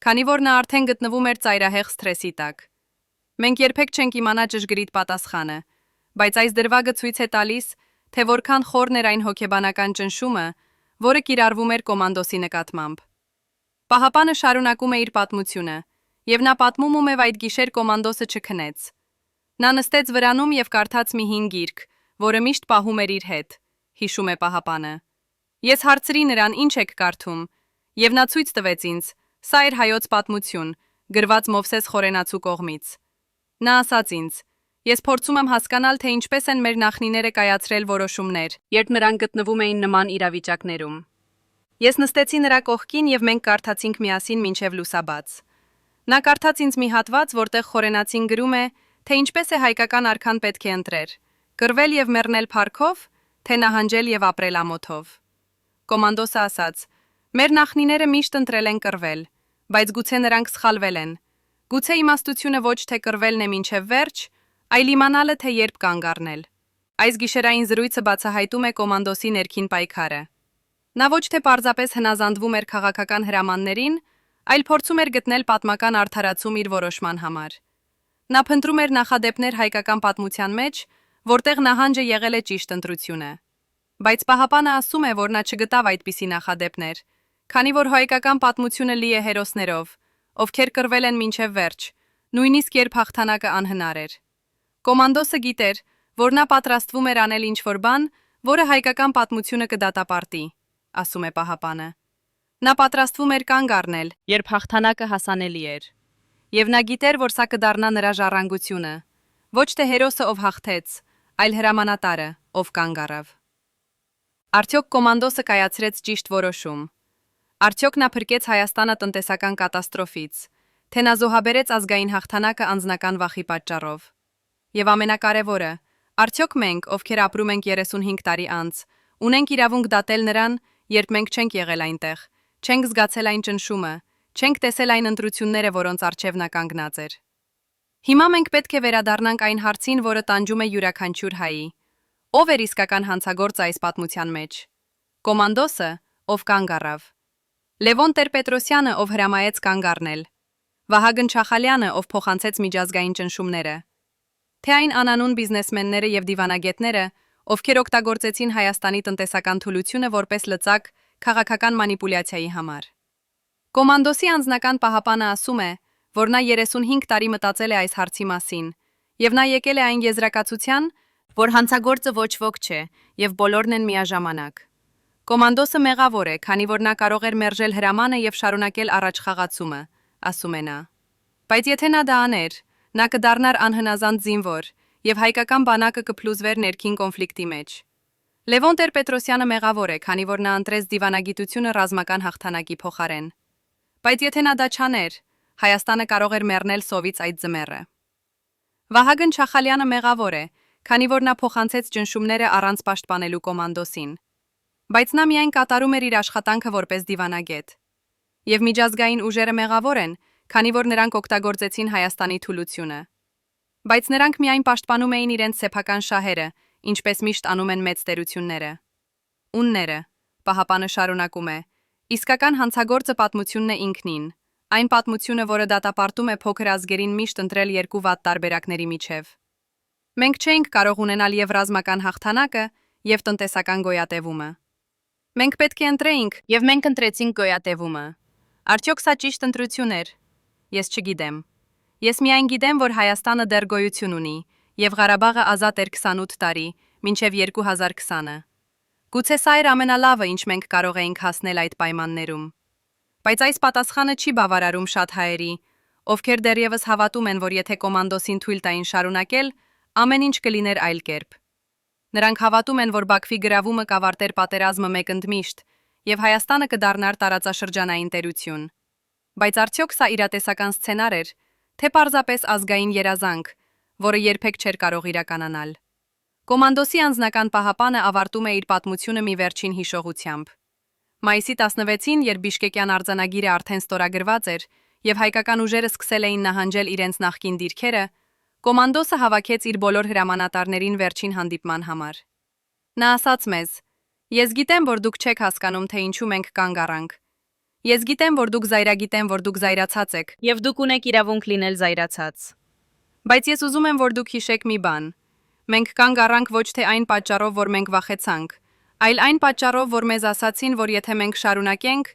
քանի որ նա արդեն գտնվում էր ծայրահեղ սթրեսի տակ։ Մենք երբեք չենք իմանա ճշգրիտ պատասխանը, բայց այս դրվագը ցույց է տալիս, թե որքան խորն էր այն հոգեբանական ճնշումը, որը կիրառվում էր կոմանդոսի նկատմամբ։ Պահապանը շարունակում է իր պատմությունը, եւ նա պատմում է այդ գիշեր կոմանդոսը չքնեց։ Նա նստեց վրանում եւ կարդաց մի 5 գիրք, որը միշտ պահում էր իր հետ, հիշում է պահապանը։ Ես հարցրի նրան ինչ եք կարդում, եւ նա ցույց տվեց ինձ, սա էր հայոց պատմություն, գրված Մովսես Խորենացու կողմից։ Նա ասաց ինձ. ես փորձում եմ հասկանալ, թե ինչպես են մեր նախնիները կայացրել որոշումներ, երբ նրանք գտնվում էին նման իրավիճակներում։ Ես նստեցի նրա կողքին եւ մենք կարդացինք միասին մինչեւ լուսաբաց։ Նա կարդաց ինձ մի հատված, որտեղ Խորենացին գրում է, թե ինչպես է հայկական արքան պետք է ընտրեր՝ կռվել եւ մեռնել փառքով, թե նահանջել եւ ապրել ամոթով։ Կոմանդոսը ասաց. մեր նախնիները միշտ ընտրել են կռվել, բայց գուցե նրանք սխալվել են։ Գուցե իմաստությունը ոչ թե կռվելն է մինչև վերջ, այլ իմանալը, թե երբ կանգ առնել։ Այս գիշերային զրույցը բացահայտում է կոմանդոսի ներքին պայքարը։ Նա ոչ թե պարզապես հնազանդվում էր քաղաքական հրամաններին, այլ փորձում էր գտնել պատմական արդարացում իր որոշման համար։ Նա փնտրում էր նախադեպներ հայկական պատմության մեջ, որտեղ նահանջը եղել է ճիշտ ընտրությունը։ Բայց պահապանը ասում է, որ նա չգտավ այդպիսի նախադեպներ, քանի որ հայկական պատմությունը լի է հերոսներով, ովքեր կռվել են մինչև վերջ, նույնիսկ երբ հաղթանակը անհնար էր։ Կոմանդոսը գիտեր, որ նա պատրաստվում էր անել ինչ-որ բան, որը հայկական պատմությունը կդատապարտի, ասում է պահապանը։ Նա պատրաստվում էր կանգ առնել, երբ հաղթանակը հասանելի էր։ Եվ նա գիտեր, որ սա կդառնա նրա ժառանգությունը, ոչ թե հերոսը, ով հաղթեց, այլ հրամանատարը, ով կանգ առավ։ Արդյոք կոմանդոսը կայացրեց ճիշտ որոշում։ Արդյոք նա փրկեց Հայաստանը տնտեսական կատաստրոֆից, թե նա զոհաբերեց ազգային հաղթանակը անձնական վախի պատճառով։ Եվ ամենակարևորը, արդյոք մենք, ովքեր ապրում ենք 35 տարի անց, ունենք իրավունք դատել նրան, երբ մենք չենք եղել այնտեղ, չենք զգացել այն ճնշումը, չենք տեսել այն ընտրությունները, որոնց առջև նա կանգնած էր։ Հիմա մենք պետք է վերադառնանք այն հարցին, որը տանջում է յուրաքանչյուր հայի։ Ո՞վ էր իսկական հանցագործը այս պատմության մեջ։ Կոմանդոսը, ով կանգ առավ։ Լևոն Տեր-Պետրոսյանը, ով հրամայեց կանգ առնել։ Վահագն Չախալյանը, ով փոխանցեց միջազգային ճնշումները։ Թե այն անանուն բիզնեսմենները եւ դիվանագետները, ովքեր օգտագործեցին Հայաստանի տնտեսական թուլությունը որպես լծակ քաղաքական մանիպուլյացիայի համար։ Կոմանդոսի անձնական պահապանը ասում է, որ նա 35 տարի մտածել է այս հարցի մասին, եւ նա եկել է այն եզրակացության, որ հանցագործը ոչ ոք չէ, եւ բոլորն են միաժամանակ։ Կոմանդոսը մեղավոր է, քանի որ նա կարող էր մերժել հրամանը եւ շարունակել առաջխաղացումը, ասում է նա։ Բայց եթե նա դա աներ, նա կդառնար անհնազանդ զինվոր, եւ հայկական բանակը կփլուզվեր ներքին կոնֆլիկտի մեջ։ Լևոն Տեր-Պետրոսյանը մեղավոր է, քանի որ նա ընտրեց դիվանագիտությունը ռազմական հաղթանակի փոխարեն։ Բայց եթե նա դա չաներ, Հայաստանը կարող էր մեռնել սովից այդ ձմեռը։ Վահագն Չախալյանը մեղավոր է, քանի որ նա փոխանցեց ճնշումները առանց պաշտպանելու կոմանդոսին։ Բայց նա միայն կատարում էր իր աշխատանքը որպես դիվանագետ։ Եվ միջազգային ուժերը մեղավոր են, քանի որ նրանք օգտագործեցին Հայաստանի թուլությունը։ Բայց նրանք միայն պաշտպանում էին իրենց սեփական շահերը, ինչպես միշտ անում են մեծ տերությունները։ Ունները, պահապանը շարունակում է, իսկական հանցագործը պատմությունն է ինքնին, այն պատմությունը, որը դատապարտում է փոքր ազգերին միշտ ընտրել երկու վատ տարբերակների միջև։ Մենք չենք կարող ունենալ եւ ռազմական հաղթանակը, եւ տնտեսական գոյատևումը։ Մենք պետք է ընտրեինք, եւ մենք ընտրեցինք գոյատևումը։ Արդյոք սա ճիշտ ընտրություն էր։ Ես չգիտեմ։ Ես միայն գիտեմ, որ Հայաստանը դեռ գոյություն ունի, եւ Ղարաբաղը ազատ էր 28 տարի, մինչեւ 2020-ը։ Գուցե սա էր ամենալավը, ինչ մենք կարող էինք հասնել այդ պայմաններում։ Բայց այս պատասխանը չի բավարարում շատ հայերի, ովքեր դեռևս հավատում են, որ եթե կոմանդոսին թույլ տային շարունակել, ամեն ինչ կլիներ այլ կերպ։ Նրանք հավատում են, որ Բաքվի գրավումը կավարտեր պատերազմը մեկընդմիշտ, եւ Հայաստանը կդառնար տարածաշրջանային տերություն։ Բայց արդյոք սա իրատեսական սցենար էր, թե պարզապես ազգային երազանք, որը երբեք չէր կարող իրականանալ։ Կոմանդոսի անձնական պահապանը ավարտում է իր պատմությունը մի վերջին հիշողությամբ։ Մայիսի 16-ին, երբ Բիշկեկյան արձանագիրը արդեն ստորագրված էր եւ հայկական ուժերը սկսել էին նահանջել իրենց նախկին դիրքերը, կոմանդոսը հավաքեց իր բոլոր հրամանատարներին վերջին հանդիպման համար։ Նա ասաց մեզ. «Ես գիտեմ, որ դուք չեք հասկանում, թե ինչու մենք կանգ առանք։ Ես գիտեմ, որ դուք զայրագիտեմ, որ դուք զայրացած եք, եւ դուք ունեք իրավունք լինել զայրացած։ Բայց ես ուզում եմ, որ դուք հիշեք մի բան. մենք կանգ առանք ոչ թե այն պատճառով, որ մենք վախեցանք, այլ այն պատճառով, որ մեզ ասացին, որ եթե մենք շարունակենք,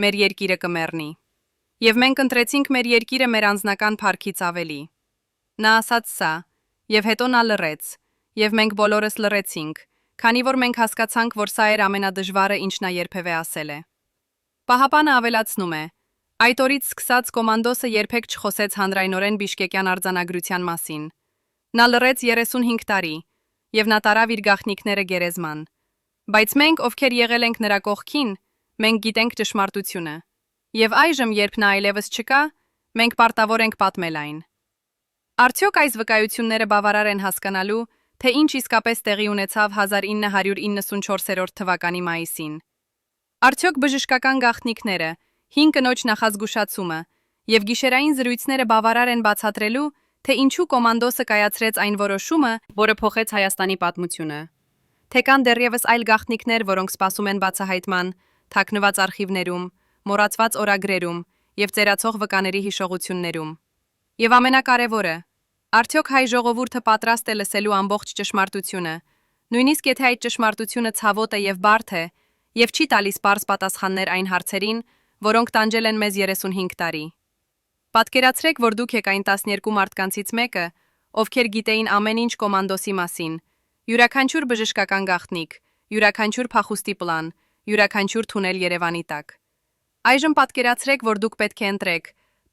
մեր երկիրը կմեռնի։ Եվ մենք ընտրեցինք մեր երկիրը մեր անձնական փառքից ավելի»։ Նա ասաց սա, եւ հետո նա լռեց, եւ մենք բոլորս լռեցինք, քանի որ մենք հասկացանք, որ սա էր ամենադժվարը, ինչ նա երբևէ ասել է։ Պահապանը ավելացնում է. «Այդ օրից սկսած կոմանդոսը երբեք չխոսեց հանրայնորեն Բիշկեկյան արձանագրության մասին։ Նա լռեց 35 տարի, եւ նա տարավ իր գաղտնիքները գերեզման։ Բայց մենք, ովքեր եղել ենք նրա կողքին, մենք գիտենք ճշմարտությունը։ Եվ այժմ, երբ նա այլևս չկա, մենք պարտավոր ենք պատմել այն»։ Արդյոք այս վկայությունները բավարար են հասկանալու, թե ինչ իսկապես տեղի ունեցավ 1994 թվականի մայիսին։ Արդյոք բժշկական գաղտնիքները, 5 կնոջ նախազգուշացումը եւ գիշերային զրույցները բավարար են բացատրելու, թե ինչու կոմանդոսը կայացրեց այն որոշումը, որը փոխեց Հայաստանի պատմությունը։ Թե կան դեռևս այլ գաղտնիքներ, որոնք սպասում են բացահայտման, թաքնված արխիվներում, մոռացված օրագրերում եւ ծերացող վկաների հիշողություններում։ Եվ ամենակարևորը, արդյոք հայ ժողովուրդը պատրաստ է լսելու ամբողջ ճշմարտությունը, նույնիսկ եթե այդ ճշմարտությունը ցավոտ է եւ բարդ է, եւ չի տալիս պարզ պատասխաններ այն հարցերին, որոնք տանջել են մեզ 35 տարի։ Պատկերացրեք, որ դուք եք այն 12 մարդկանցից մեկը, ովքեր գիտեին ամեն ինչ կոմանդոսի մասին, յուրաքանչյուր բժշկական գաղտնիք, յուրաքանչյուր փախուստի պլան, յուրաքանչյուր թունել Երևանի տակ։ Այժմ պատկերացրեք, որ դուք պետք է ընտրեք՝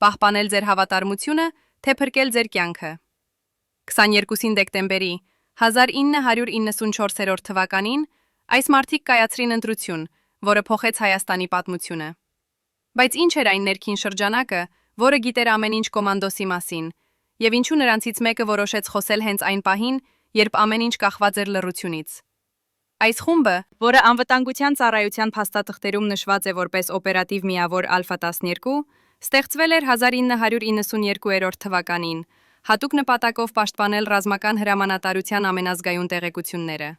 պահպանել ձեր հավատարմությունը, թե փրկել ձեր կյանքը։ 22 դեկտեմբերի 1994 թվականին այս մարդիկ կայացրին ընտրություն, որը փոխեց Հայաստանի պատմությունը։ Բայց ինչ էր այն ներքին շրջանակը, որը գիտեր ամեն ինչ կոմանդոսի մասին, եւ ինչու նրանցից մեկը որոշեց խոսել հենց այն պահին, երբ ամեն ինչ կախված էր լռությունից։ Այս խումբը, որը անվտանգության ծառայության փաստաթղթերում նշված է որպես օպերատիվ միավոր Ալֆա 12, ստեղծվել էր 1992 թվականին, հատուկ նպատակով պաշտպանել ռազմական հրամանատարության ամենազգայուն տեղեկությունները։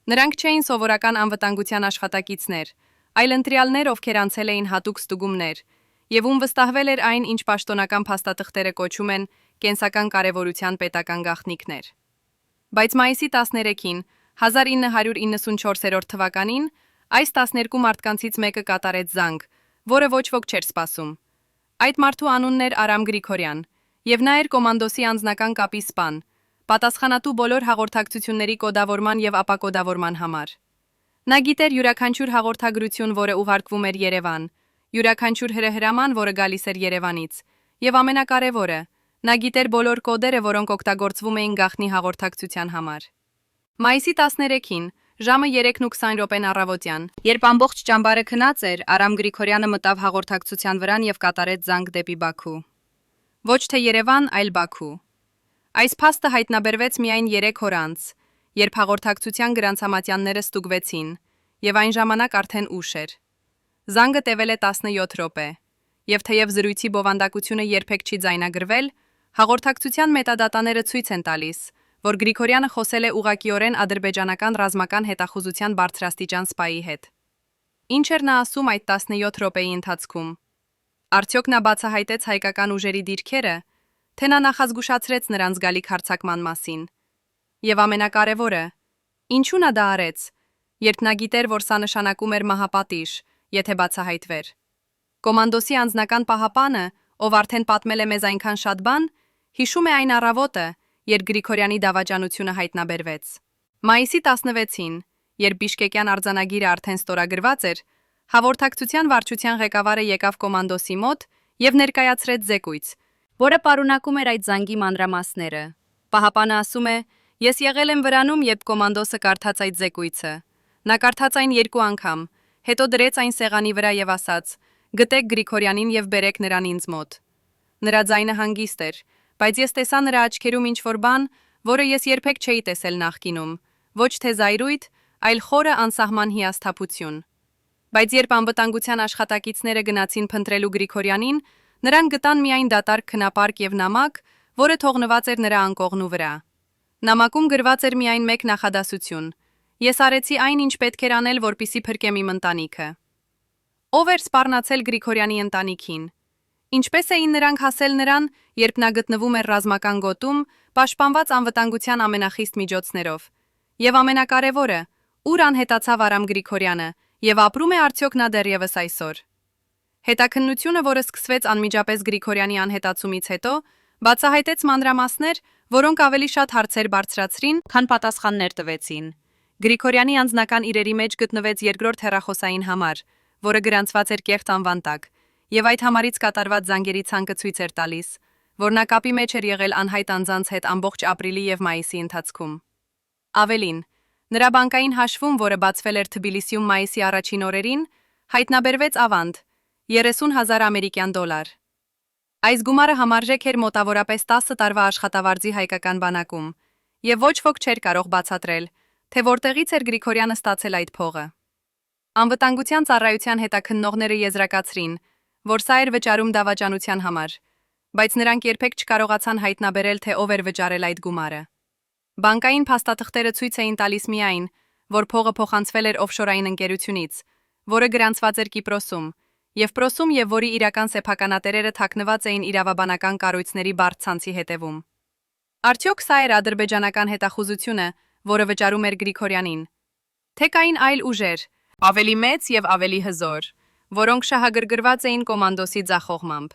Նրանք չէին սովորական անվտանգության աշխատակիցներ, այլ ընտրյալներ, ովքեր անցել էին հատուկ ստուգումներ, եւ ում վստահվել էր այն, ինչ պաշտոնական փաստաթղթերը կոչում են կենսական կարևորության պետական գաղտնիքներ։ Բայց մայիսի 13-ին 1994 թվականին այս 12 մարդկանցից մեկը կատարեց զանգ, որը ոչ ոք չէր սպասում։ Այդ մարդու անունն էր Արամ Գրիգորյան, եւ նա էր կոմանդոսի անձնական կապի սպան, պատասխանատու բոլոր հաղորդակցությունների կոդավորման եւ ապակոդավորման համար։ Նա գիտեր յուրաքանչյուր հաղորդագրություն, որը ուղարկվում էր Երևան, յուրաքանչյուր հրահրաման, որը գալիս էր Երևանից, եւ ամենակարևորը, նա գիտեր բոլոր կոդերը, որոնք օգտագործվում էին գաղտնի հաղորդակցության համար։ Մայիսի 13-ին, ժամը 3:20 առավոտյան, երբ ամբողջ ճամբարը քնած էր, Արամ Գրիգորյանը մտավ հաղորդակցության վրան եւ կատարեց զանգ դեպի Բաքու։ Ոչ թե Երևան, այլ Բաքու։ Այս փաստը հայտնաբերվեց միայն 3 օր անց, երբ հաղորդակցության գրանցամատյանները ստուգվեցին, եւ այն ժամանակ արդեն ուշ էր։ Զանգը տևել է 17 րոպե, եւ թեև զրույցի բովանդակությունը երբեք չի ձայնագրվել, հաղորդակցության մետադատաները ցույց են տալիս, որ Գրիգորյանը խոսել է ուղղակիորեն ադրբեջանական ռազմական հետախուզության բարձրաստիճան սպայի հետ։ Ինչ էր նա ասում այդ 17 րոպեի ընթացքում։ Արդյոք նա բացահայտեց հայկական ուժերի դիրքերը, թե նա նախազգուշացրեց նրանց գալիք հարձակման մասին։ Եվ ամենակարևորը, ինչու նա դա արեց, երբ նա գիտեր, որ սա նշանակում էր մահապատիժ, եթե բացահայտվեր։ Կոմանդոսի անձնական պահապանը, ով արդեն պատմել է մեզ այնքան շատ բան, հիշում է այն առավոտը, երբ Գրիգորյանի դավաճանությունը հայտնաբերվեց։ Մայիսի 16-ին, երբ Բիշկեկյան արձանագիրը արդեն ստորագրված էր, հաղորդակցության վարչության ղեկավարը եկավ կոմանդոսի մոտ եւ ներկայացրեց զեկույց, որը պարունակում էր այդ զանգի մանրամասները։ Պահապանը ասում է. «Ես եղել եմ վրանում, երբ կոմանդոսը կարդաց այդ զեկույցը։ Նա կարդաց այն 2 անգամ, հետո դրեց այն սեղանի վրա եւ ասաց. Գտեք Գրիգորյանին եւ բերեք նրան ինձ մոտ։ Նրա ձայնը հանգիստ էր, բայց ես տեսա նրա աչքերում ինչ-որ բան, որը ես երբեք չէի տեսել նախկինում, ոչ թե զայրույթ, այլ խորը անսահման հիասթափություն։ Բայց երբ անվտանգության աշխատակիցները գնացին փնտրելու Գրիգորյանին, նրանք գտան միայն դատարկ քնապարկ եւ նամակ, որը թողնված էր նրա անկողնու վրա։ Նամակում գրված էր միայն մեկ նախադասություն. Ես արեցի այն, ինչ պետք էր անել, որպեսզի փրկեմ իմ ընտանիքը։ Ով էր սպառնացել Գրիգորյանի ընտանիքին։ Ինչպես էին նրանք հասել նրան, երբ նա գտնվում էր ռազմական գոտում, պաշտպանված անվտանգության ամենախիստ միջոցներով։ Եվ ամենակարևորը, ուր անհետացավ Արամ Գրիգորյանը, եւ ապրում է արդյոք նա դեռևս այսօր։ Հետաքննությունը, որը սկսվեց անմիջապես Գրիգորյանի անհետացումից հետո, բացահայտեց մանրամասներ, որոնք ավելի շատ հարցեր բարձրացրին, քան պատասխաններ տվեցին։ Գրիգորյանի անձնական իրերի մեջ գտնվեց երկրորդ հեռախոսային համար, որը գրանցված էր կեղծ անվան տակ, եւ այդ համարից կատարված զանգերի ցանկը ցույց էր տալիս, որ նա կապի մեջ էր եղել անհայտ անձանց հետ ամբողջ ապրիլի եւ մայիսի ընթացքում։ Ավելին, նրա բանկային հաշվում, որը բացվել էր Թբիլիսիում մայիսի առաջին օրերին, հայտնաբերվեց ավանդ՝ 30,000 ամերիկյան դոլար։ Այս գումարը համարժեք էր մոտավորապես 10 տարվա աշխատավարձի հայկական բանակում, եւ ոչ ոք չէր կարող բացատրել, թե որտեղից էր Գրիգորյանը ստացել այդ փողը։ Անվտանգության ծառայության հետաքննողները եզրակացրին, որ սա էր վճարում դավաճանության համար, բայց նրանք երբեք չկարողացան հայտնաբերել, թե ով էր վճարել այդ գումարը։ Բանկային փաստաթղթերը ցույց էին տալիս միայն, որ փողը փոխանցվել էր օֆշորային ընկերությունից, որը գրանցված էր Կիպրոսում, եւ Պրոսում եւ որի իրական սեփականատերերը թաքնված էին իրավաբանական կառույցների բարդ ցանցի հետևում։ Արդյոք սա էր ադրբեջանական հետախուզությունը, որը վճարում էր Գրիգորյանին։ Թե կային այլ ուժեր, ավելի մեծ եւ ավելի հզոր, որոնք շահագրգռված էին կոմանդոսի ձախողմամբ։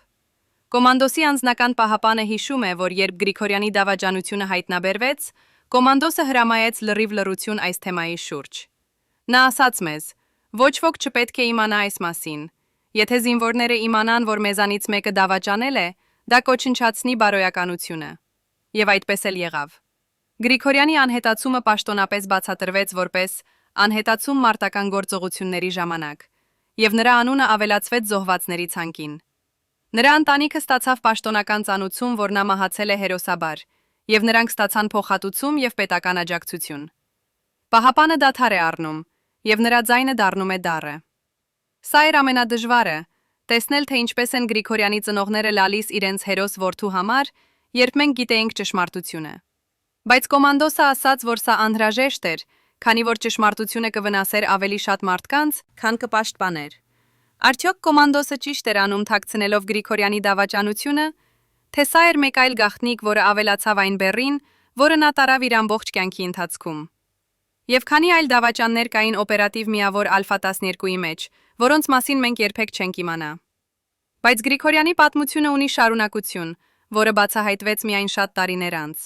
Կոմանդոսի անձնական պահապանը հիշում է, որ երբ Գրիգորյանի դավաճանությունը հայտնաբերվեց, կոմանդոսը հրամայեց լրիվ լռություն այս թեմայի շուրջ։ Նա ասաց մեզ. ոչ ոք չպետք է իմանա այս մասին։ Եթե զինվորները իմանան, որ մեզանից մեկը դավաճանել է, դա կոչնչացնի բարոյականությունը։ Եվ այդպես էլ եղավ։ Գրիգորյանի անհետացումը պաշտոնապես բացատրվեց որպես անհետացում մարտական գործողությունների ժամանակ, եւ նրա անունը ավելացվեց զոհվածների ցանկին։ Նրա ընտանիքը ստացավ պաշտոնական ծանուցում, որ նա մահացել է հերոսաբար, եւ նրանք ստացան փոխհատուցում եւ պետական աջակցություն։ Պահապանը դադար է առնում, եւ նրա ձայնը դառնում է դառը։ Սա էր ամենադժվարը, տեսնել, թե ինչպես են Գրիգորյանի ծնողները լալիս իրենց հերոս որդու համար, երբ մենք գիտեինք ճշմարտությունը։ Բայց կոմանդոսը ասաց, որ սա անհրաժեշտ էր, քանի որ ճշմարտությունը կվնասեր ավելի շատ մարդկանց, քան կպաշտպաներ։ Արդյոք կոմանդոսը ճիշտ էր անում թաքցնելով Գրիգորյանի դավաճանությունը, թե սա էր մեկ այլ գաղտնիք, որը ավելացավ այն բեռին, որը նա տարավ իր ամբողջ կյանքի ընթացքում։ Եվ քանի այլ դավաճաններ կային օպերատիվ միավոր Ալֆա 12-ի մեջ, որոնց մասին մենք երբեք չենք իմանա։ Բայց Գրիգորյանի պատմությունը ունի շարունակություն, որը բացահայտվեց միայն շատ տարիներ անց։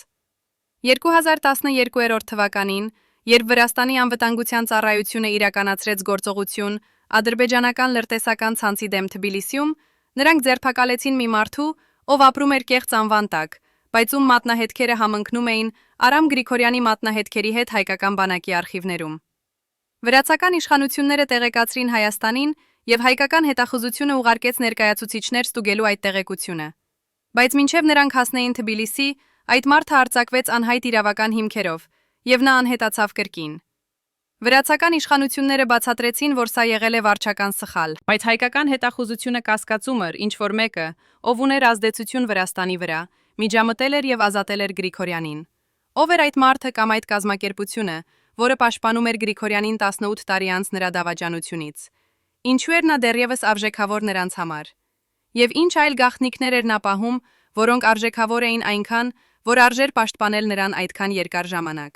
2012 թվականին, երբ Վրաստանի անվտանգության ծառայությունը իրականացրեց գործողություն ադրբեջանական լրտեսական ցանցի դեմ Թբիլիսիում, նրանք ձերբակալեցին մի մարդու, ով ապրում էր կեղծ անվան տակ, բայց ում մատնահետքերը համընկնում էին Արամ Գրիգորյանի մատնահետքերի հետ հայկական բանակի արխիվներում։ Վրացական իշխանությունները տեղեկացրին Հայաստանին եւ հայկական հետախուզությունը ուղարկեց ներկայացուցիչներ ստուգելու այդ տեղեկությունը։ Բայց մինչև նրանք հասնեին Թբիլիսի, այդ մարդը արձակվեց անհայտ իրավական հիմքերով, եւ նա անհետացավ կրկին։ Վրացական իշխանությունները բացատրեցին, որ սա եղել է վարչական սխալ, բայց հայկական հետախուզությունը կասկածում էր, ինչ որ մեկը, ով ուներ ազդեցություն Վրաստանի վրա, միջամտել էր եւ ազատել էր Գրիգորյանին։ Ով էր այդ մարդը կամ այդ կազմակերպությունը, որը պաշտպանում էր Գրիգորյանին 18 տարի անց նրա դավաճանությունից։ Ինչու էր նա դեռևս արժեքավոր նրանց համար։ Եվ ինչ այլ գաղտնիքներ էր նա պահում, որոնք արժեքավոր էին այնքան, որ արժեր պաշտպանել նրան այդքան երկար ժամանակ։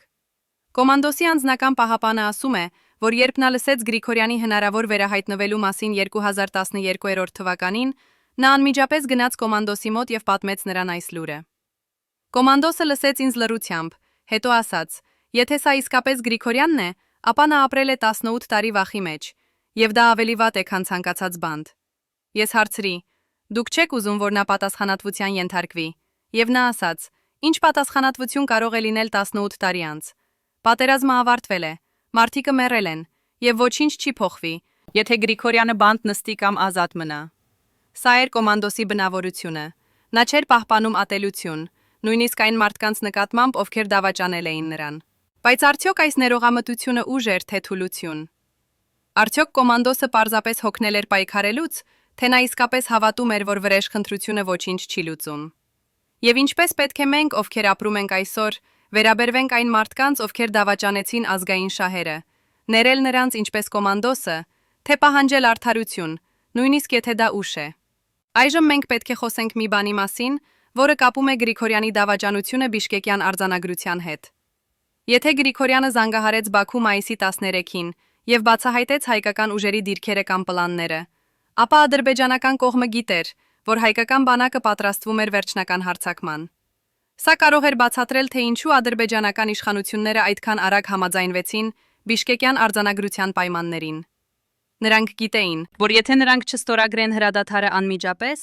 Կոմանդոսի անձնական պահապանը ասում է, որ երբ նա լսեց Գրիգորյանի հնարավոր վերահայտնվելու մասին 2012 թվականին, նա անմիջապես գնաց կոմանդոսի մոտ եւ պատմեց նրան այս լուրը։ Կոմանդոսը լսեց ինձ լռությամբ, հետո ասաց. եթե սա իսկապես Գրիգորյանն է, ապա նա ապրել է 18 տարի վախի մեջ, եւ դա ավելի վատ է, քան ցանկացած բանտ։ Ես հարցրի. դուք չեք ուզում, որ նա պատասխանատվության ենթարկվի, եւ նա ասաց. ինչ պատասխանատվություն կարող է լինել 18 տարի անց։ Պատերազմը ավարտվել է, մարդիկը մեռել են, եւ ոչինչ չի փոխվի, Եթե Գրիգորյանը բանտ նստի կամ ազատ մնա։ Սա էր կոմանդոսի բնավորությունը։ Նա չէր պահպանում ատելություն, նույնիսկ այն մարդկանց նկատմամբ, ովքեր դավաճանել էին նրան։ Բայց արդյոք այս ներողամտությունը ուժ էր, թե թուլություն։ Արդյոք կոմանդոսը պարզապես հոգնել էր պայքարելուց, թե նա իսկապես հավատում էր, որ վրեժխնդրությունը ոչինչ չի լուծում։ Եվ ինչպես պետք է մենք, ովքեր ապրում ենք այսօր, վերաբերվենք այն մարդկանց, ովքեր դավաճանեցին ազգային շահերը, ներել նրանց ինչպես կոմանդոսը, թե պահանջել արդարություն, նույնիսկ եթե դա ուշ է։ Այժմ մենք պետք է խոսենք մի բանի մասին, որը կապում է Գրիգորյանի դավաճանությունը Բիշկեկյան արձանագրության հետ։ Եթե Գրիգորյանը զանգահարեց Բաքու մայիսի 13-ին եւ բացահայտեց հայկական ուժերի դիրքերը կամ պլանները, ապա ադրբեջանական կողմը գիտեր, որ հայկական բանակը պատրաստվում էր վերջնական հարձակման։ Սա կարող էր բացատրել, թե ինչու ադրբեջանական իշխանությունները այդքան արագ համաձայնվեցին Բիշկեկյան արձանագրության պայմաններին։ Նրանք գիտեին, որ եթե նրանք չստորագրեն հրադադարը անմիջապես,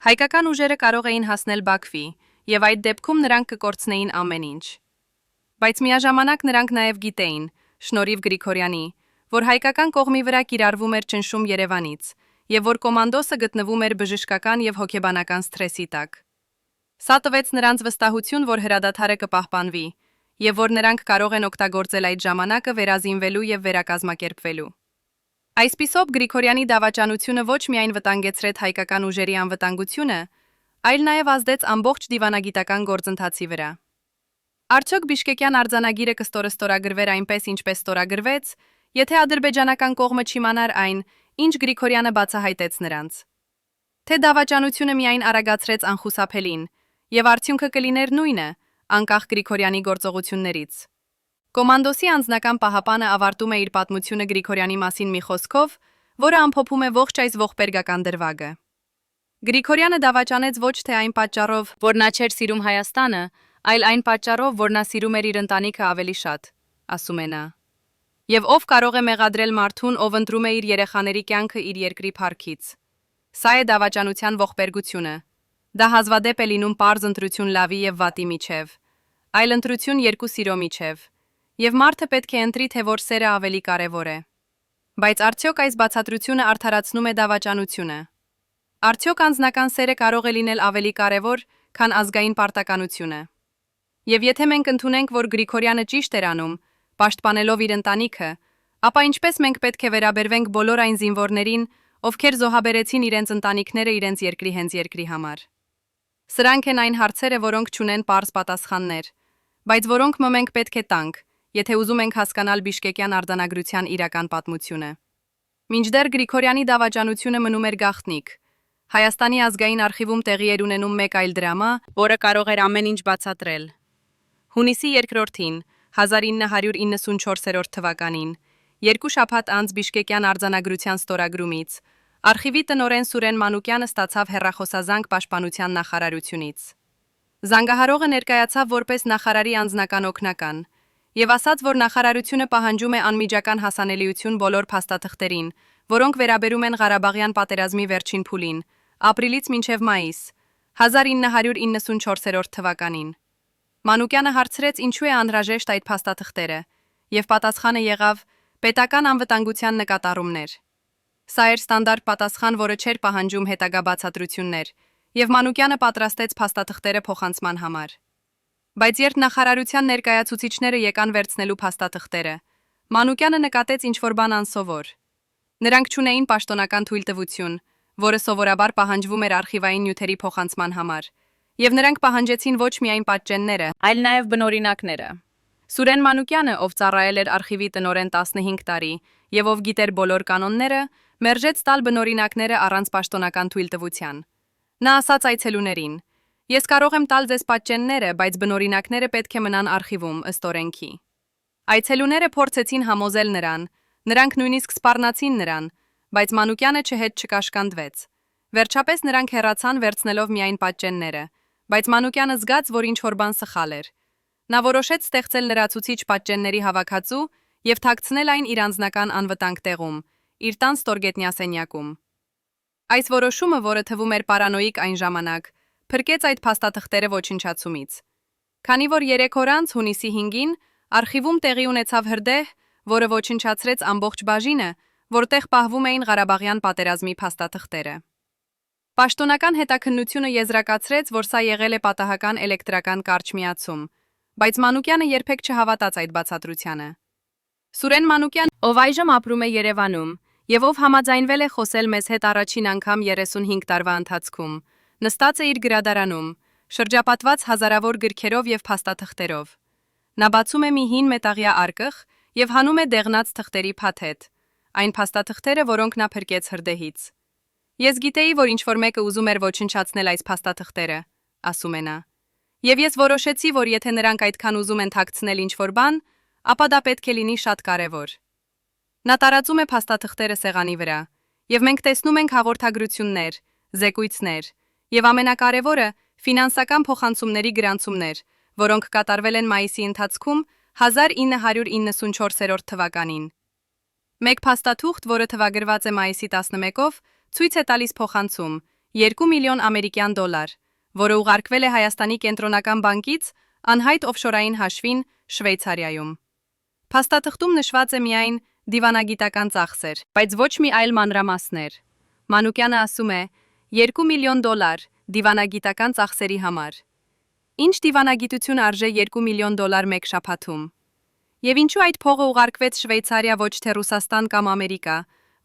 հայկական ուժերը կարող էին հասնել Բաքվի, եւ այդ դեպքում նրանք կկորցնեին ամեն ինչ։ Բայց միաժամանակ նրանք նաև գիտեին, շնորհիվ Գրիգորյանի, որ հայկական կողմի վրա կիրառվում էր ճնշում Երևանից, եւ որ կոմանդոսը գտնվում էր բժշկական եւ հոգեբանական սթրեսի տակ։ Սա տվեց նրանց վստահություն, որ հրադադարը կպահպանվի, եւ որ նրանք կարող են օգտագործել այդ ժամանակը վերազինվելու եւ վերակազմակերպվելու։ Այսպիսով Գրիգորյանի դավաճանությունը ոչ միայն վտանգեցրեց հայկական ուժերի անվտանգությունը, այլ նաև ազդեց ամբողջ դիվանագիտական գործընթացի վրա։ Արդյոք Բիշկեկյան արձանագիրը կստորագրվեր այնպես, ինչպես ստորագրվեց, եթե ադրբեջանական կողմը չիմանար այն, ինչ Գրիգորյանը բացահայտեց նրանց։ Թե դավաճանությունը միայն արագացրեց անխուսափելին, եւ արդյունքը կլիներ նույնը, անկախ Գրիգորյանի գործողություններից։ Կոմանդոսի անձնական պահապանը ավարտում է իր պատմությունը Գրիգորյանի մասին մի խոսքով, որը ամփոփում է ողջ այս ողբերգական դրվագը։ Գրիգորյանը դավաճանեց ոչ թե այն պատճառով, որ նա չէր սիրում Հայաստանը, այլ այն պատճառով, որ նա սիրում էր իր ընտանիքը ավելի շատ, ասում է նա։ Եվ ով կարող է մեղադրել մարդուն, ով ընտրում է իր երեխաների կյանքը իր երկրի փառքից։ Սա է դավաճանության ողբերգությունը։ Դա հազվադեպ է լինում պարզ ընտրություն լավի եւ վատի միջև, այլ ընտրություն երկու սիրո միջև, եւ մարդը պետք է ընտրի, թե որ սերը ավելի կարեւոր է։ Բայց արդյոք այս բացատրությունը արդարացնում է դավաճանությունը։ Արդյոք անձնական սերը կարող է լինել ավելի կարևոր, քան ազգային պարտականությունը։ Եվ եթե մենք ընդունենք, որ Գրիգորյանը ճիշտ էր անում, պաշտպանելով իր ընտանիքը, ապա ինչպես մենք պետք է վերաբերվենք բոլոր այն զինվորներին, ովքեր զոհաբերեցին իրենց ընտանիքները իրենց երկրի հենց երկրի համար։ Սրանք են այն հարցերը, որոնք չունեն պարզ պատասխաններ, բայց որոնք մենք պետք է տանք, եթե ուզում ենք հասկանալ Բիշկեկյան արձանագրության իրական պատմությունը։ Մինչդեռ Գրիգորյանի դավաճանությունը մնում էր գաղտնիք։ Հայաստանի ազգային արխիվում տեղի էր ունենում մեկ այլ դրամա, որը կարող էր ամեն ինչ բացատրել։ Հունիսի 2-ին, 1994 թվականին, երկու շաբաթ անց Բիշկեկյան արձանագրության ստորագրումից, արխիվի տնօրեն Սուրեն Մանուկյանը ստացավ հեռախոսազանգ պաշտպանության նախարարությունից։ Զանգահարողը ներկայացավ որպես նախարարի անձնական օգնական եւ ասաց, որ նախարարությունը պահանջում է անմիջական հասանելիություն բոլոր փաստաթղթերին, որոնք վերաբերում են Ղարաբաղյան պատերազմի վերջին փուլին, ապրիլից մինչև մայիս 1994 թվականին։ Մանուկյանը հարցրեց, ինչու է անհրաժեշտ այդ փաստաթղթերը, եւ պատասխանը եղավ պետական անվտանգության նկատառումներ։ Սա էր ստանդարտ պատասխան, որը չէր պահանջում հետագա բացատրություններ, եւ Մանուկյանը պատրաստեց փաստաթղթերը փոխանցման համար։ Բայց երբ նախարարության ներկայացուցիչները եկան վերցնելու փաստաթղթերը, Մանուկյանը նկատեց ինչ-որ բան անսովոր։ Նրանք չունեին պաշտոնական թույլտվություն, որը սովորաբար պահանջվում էր արխիվային նյութերի փոխանցման համար, եւ նրանք պահանջեցին ոչ միայն պատճենները, այլ նաեւ բնօրինակները։ Սուրեն Մանուկյանը, ով ծառայել էր արխիվի տնօրեն 15 տարի եւ ով գիտեր բոլոր կանոնները, մերժեց տալ բնօրինակները առանց պաշտոնական թույլտվության։ Նա ասաց այցելուներին. «Ես կարող եմ տալ ձեզ պատճենները, բայց բնօրինակները պետք է մնան արխիվում ըստ օրենքի»։ Այցելուները փորձեցին համոզել նրան, նրանք նույնիսկ սպառնացին նրան, բայց Մանուկյանը չհետ չկաշկանդվեց։ Վերջապես նրանք հեռացան վերցնելով միայն պատճենները, բայց Մանուկյանը զգաց, որ ինչ-որ բան սխալ էր։ Նա որոշեց ստեղծել լրացուցիչ պատճենների հավաքածու եւ թաքցնել այն իր անձնական անվտանգ տեղում, իր տան ստորգետնյա սենյակում։ Այս որոշումը, որը թվում էր պարանոիկ այն ժամանակ, փրկեց այդ փաստաթղթերը ոչնչացումից։ Քանի որ 3 օր անց հունիսի 5-ին արխիվում տեղի ունեցավ հրդեհ, որը ոչնչացրեց ամբողջ բաժինը, որտեղ պահվում էին Ղարաբաղյան պատերազմի փաստաթղթերը։ Պաշտոնական հետաքննությունը եզրակացրեց, որ սա եղել է պատահական էլեկտրական կարճ միացում, բայց Մանուկյանը երբեք չհավատաց այդ բացատրությանը։ Սուրեն Մանուկյան, ով այժմ ապրում է Երևանում, եւ ով համաձայնվել է խոսել մեզ հետ առաջին անգամ 35 տարվա ընթացքում, նստած է իր գրադարանում, շրջապատված հազարավոր գրքերով եւ փաստաթղթերով։ Նա բացում է մի հին մետաղյա արկղ եւ հանում է դեղնած թղթերի փաթեթ, այն փաստաթղթերը, որոնք նա փրկեց հրդեհից։ Ես գիտեի, որ ինչ-որ մեկը ուզում էր ոչնչացնել այս փաստաթղթերը, ասում է նա։ Եվ ես որոշեցի, որ եթե նրանք այդքան ուզում են թաքցնել ինչ-որ բան, ապա դա պետք է լինի շատ կարևոր։ Նա տարածում է փաստաթղթերը սեղանի վրա, եւ մենք տեսնում ենք հաղորդագրություններ, զեկույցներ, եւ ամենակարևորը ֆինանսական փոխանցումների գրանցումներ, որոնք կատարվել են մայիսի ընթացքում 1994 թվականին։ Մեկ փաստաթուղթ, որը թվագրված է մայիսի 11-ով, ցույց է տալիս փոխանցում 2 միլիոն ամերիկյան դոլար, որը ուղարկվել է Հայաստանի կենտրոնական բանկից անհայտ օֆշորային հաշվին Շվեյցարիայում։ Փաստաթղթում նշված է միայն դիվանագիտական ծախսեր, բայց ոչ մի այլ մանրամասներ։ Մանուկյանը ասում է 2 միլիոն դոլար դիվանագիտական ծախսերի համար։ Ինչ դիվանագիտություն արժե 2 միլիոն դոլար մեկ շաբաթում։ Եվ ինչու այդ փողը ուղարկվեց Շվեյցարիա ոչ թե Ռուսաստան կամ Ամերիկա,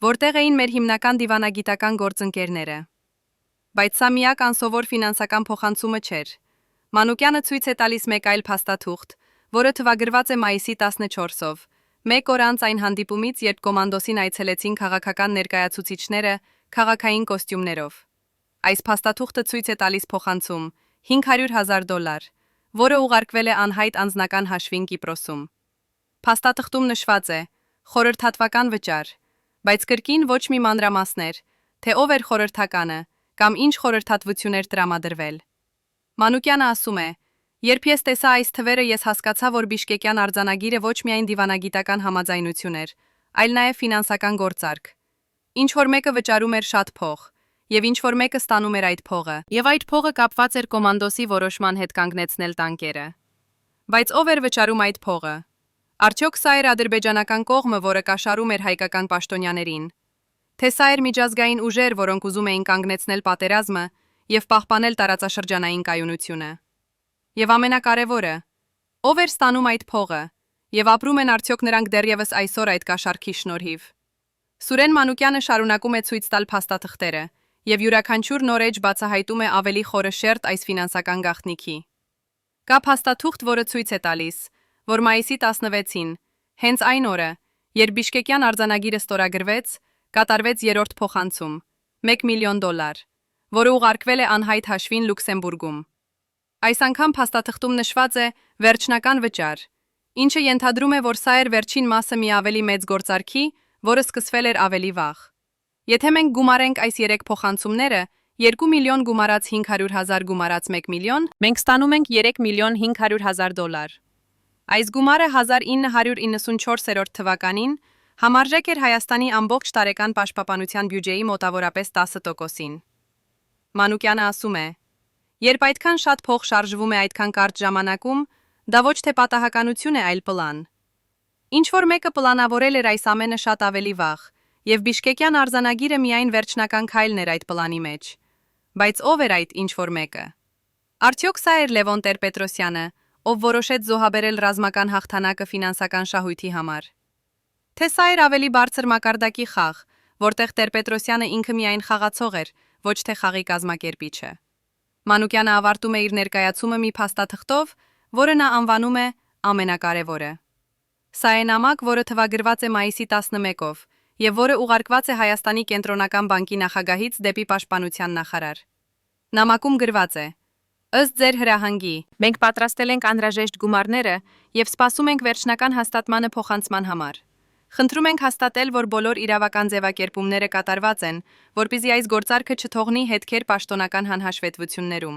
որտեղ էին մեր հիմնական դիվանագիտական գործընկերները։ Բայց սա միակ անսովոր ֆինանսական փոխանցումը չէր։ Մանուկյանը ցույց է տալիս մեկ այլ փաստաթուղթ, որը թվագրված է մայիսի 14-ով, մեկ օր անց այն հանդիպումից, երբ կոմանդոսին այցելեցին քաղաքական ներկայացուցիչները քաղաքային կոստյումներով։ Այս փաստաթուղթը ցույց է տալիս փոխանցում 500,000 դոլար, որը ուղարկվել է անհայտ անձնական հաշվին Կիպրոսում։ Փաստաթղթում նշված է խորհրդատվական վճար, բայց կրկին ոչ մի մանրամասներ, թե ով էր խորհրդականը կամ ինչ խորհրդատվություն էր տրամադրվել։ Մանուկյանը ասում է. Երբ ես տեսա այս թվերը, ես հասկացա, որ Բիշկեկյան արձանագիրը ոչ միայն դիվանագիտական համաձայնություն էր, այլ նաև ֆինանսական գործարք։ Ինչ որ մեկը վճարում էր շատ փող, եւ ինչ որ մեկը ստանում էր այդ փողը, եւ այդ փողը կապված էր կոմանդոսի որոշման հետ կանգնեցնել տանկերը։ Բայց ով էր վճարում այդ փողը։ Արդյոք սա էր ադրբեջանական կողմը, որը կաշառում էր հայկական պաշտոնյաներին։ Թե սա էր միջազգային ուժեր, որոնք ուզում էին կանգնեցնել պատերազմը եւ պահպանել տարածաշրջանային կայունությունը։ Եվ ամենակարևորը, ով էր ստանում այդ փողը, եւ ապրում են արդյոք նրանք դեռևս այսօր այդ կաշառքի շնորհիվ։ Սուրեն Մանուկյանը շարունակում է ցույց տալ փաստաթղթերը, եւ յուրաքանչյուր նոր էջ բացահայտում է ավելի խորը շերտ այս ֆինանսական գաղտնիքի։ Կա փաստաթուղթ, որը ցույց է տալիս, որ մայիսի 16-ին, հենց այն օրը, երբ Բիշկեկյան արձանագիրը ստորագրվեց, կատարվեց երրորդ փոխանցում 1 միլիոն դոլար, որը ուղարկվել է անհայտ հաշվին Լյուքսեմբուրգում։ Այս անգամ փաստաթղթում նշված է վերջնական վճար, ինչը ենթադրում է, որ սա էր վերջին մասը մի ավելի մեծ գործարքի, որը սկսվել էր ավելի վաղ։ Եթե մենք գումարենք այս 3 փոխանցումները, 2 միլիոն գումարած 500,000 գումարած 1 միլիոն, մենք ստանում ենք 3 միլիոն 500,000 դոլար։ Այս գումարը 1994 թվականին համարժեք էր Հայաստանի ամբողջ տարեկան պաշտպանության բյուջեի մոտավորապես 10%-ին։ Մանուկյանը ասում է. Երբ այդքան շատ փող շարժվում է այդքան կարճ ժամանակում, դա ոչ թե պատահականություն է, այլ պլան։ Ինչ որ մեկը պլանավորել էր այս ամենը շատ ավելի վաղ, եւ Բիշկեկյան արձանագիրը միայն վերջնական քայլն էր այդ պլանի մեջ։ Բայց ով էր այդ ինչ որ մեկը։ Արդյոք սա էր Լևոն Տեր-Պետրոսյանը, ով որոշեց զոհաբերել ռազմական հաղթանակը ֆինանսական շահույթի համար։ Թե սա էր ավելի բարձր մակարդակի խաղ, որտեղ Տեր-Պետրոսյանը ինքը միայն խաղացող էր, ոչ թե խաղի կազմակերպիչը։ Մանուկյանը ավարտում է իր ներկայացումը մի փաստաթղթով, որը նա անվանում է ամենակարևորը։ Սա է նամակ, որը թվագրված է մայիսի 11-ով, եւ որը ուղարկված է Հայաստանի կենտրոնական բանկի նախագահից դեպի պաշտպանության նախարար։ Նամակում գրված է. Ըստ ձեր հրահանգի, մենք պատրաստել ենք անհրաժեշտ գումարները եւ սպասում ենք վերջնական հաստատմանը փոխանցման համար։ Խնդրում ենք հաստատել, որ բոլոր իրավական ձևակերպումները կատարված են, որպեսզի այս գործարքը չթողնի հետքեր պաշտոնական հանհաշվետվություններում։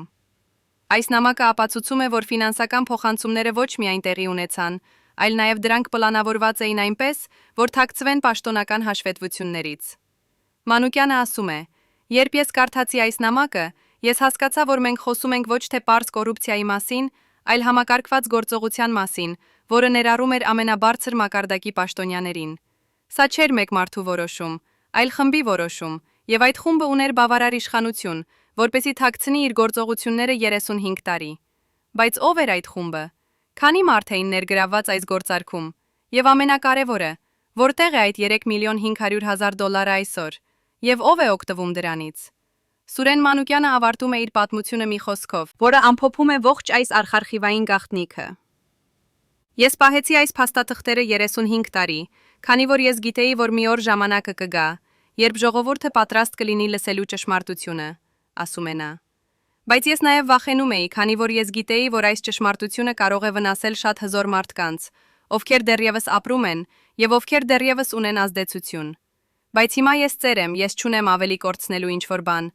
Այս նամակը ապացուցում է, որ ֆինանսական փոխանցումները ոչ միայն տեղի ունեցան, այլ նաև դրանք պլանավորված էին այնպես, որ թաքցվեն պաշտոնական հաշվետվություններից։ Մանուկյանը ասում է. Երբ ես կարդացի այս նամակը, ես հասկացա, որ մենք խոսում ենք ոչ թե պարզ կոռուպցիայի մասին, այլ համակարգված գործողության մասին, որը ներառում էր ամենաբարձր մակարդակի պաշտոնյաներին։ Սա չէր մեկ մարդու որոշում, այլ խմբի որոշում, եւ այդ խումբը ուներ բավարար իշխանություն, որպեսզի թաքցնի իր գործողությունները 35 տարի։ Բայց ով էր այդ խումբը։ Քանի մարդ էին ներգրավված այս գործարքում։ Եվ ամենակարևորը, որտեղ է այդ 3.500.000 դոլարը այսօր, եւ ով է օգտվում դրանից։ Սուրեն Մանուկյանը ավարտում է իր պատմությունը մի խոսքով, որը ամփոփում է ողջ այս արխարխիվային գաղտնիքը։ Ես պահեցի այս փաստաթղթերը 35 տարի, քանի որ ես գիտեի, որ մի օր ժամանակը կգա, երբ ժողովուրդը պատրաստ կլինի լսելու ճշմարտությունը, ասում է նա։ Բայց ես նաև վախենում էի, քանի որ ես գիտեի, որ այս ճշմարտությունը կարող է վնասել շատ հզոր մարդկանց, ովքեր դեռևս ապրում են եւ ովքեր դեռևս ունեն ազդեցություն։ Բայց հիմա ես ծեր եմ, ես չունեմ ավելի կորցնելու ինչ-որ բան,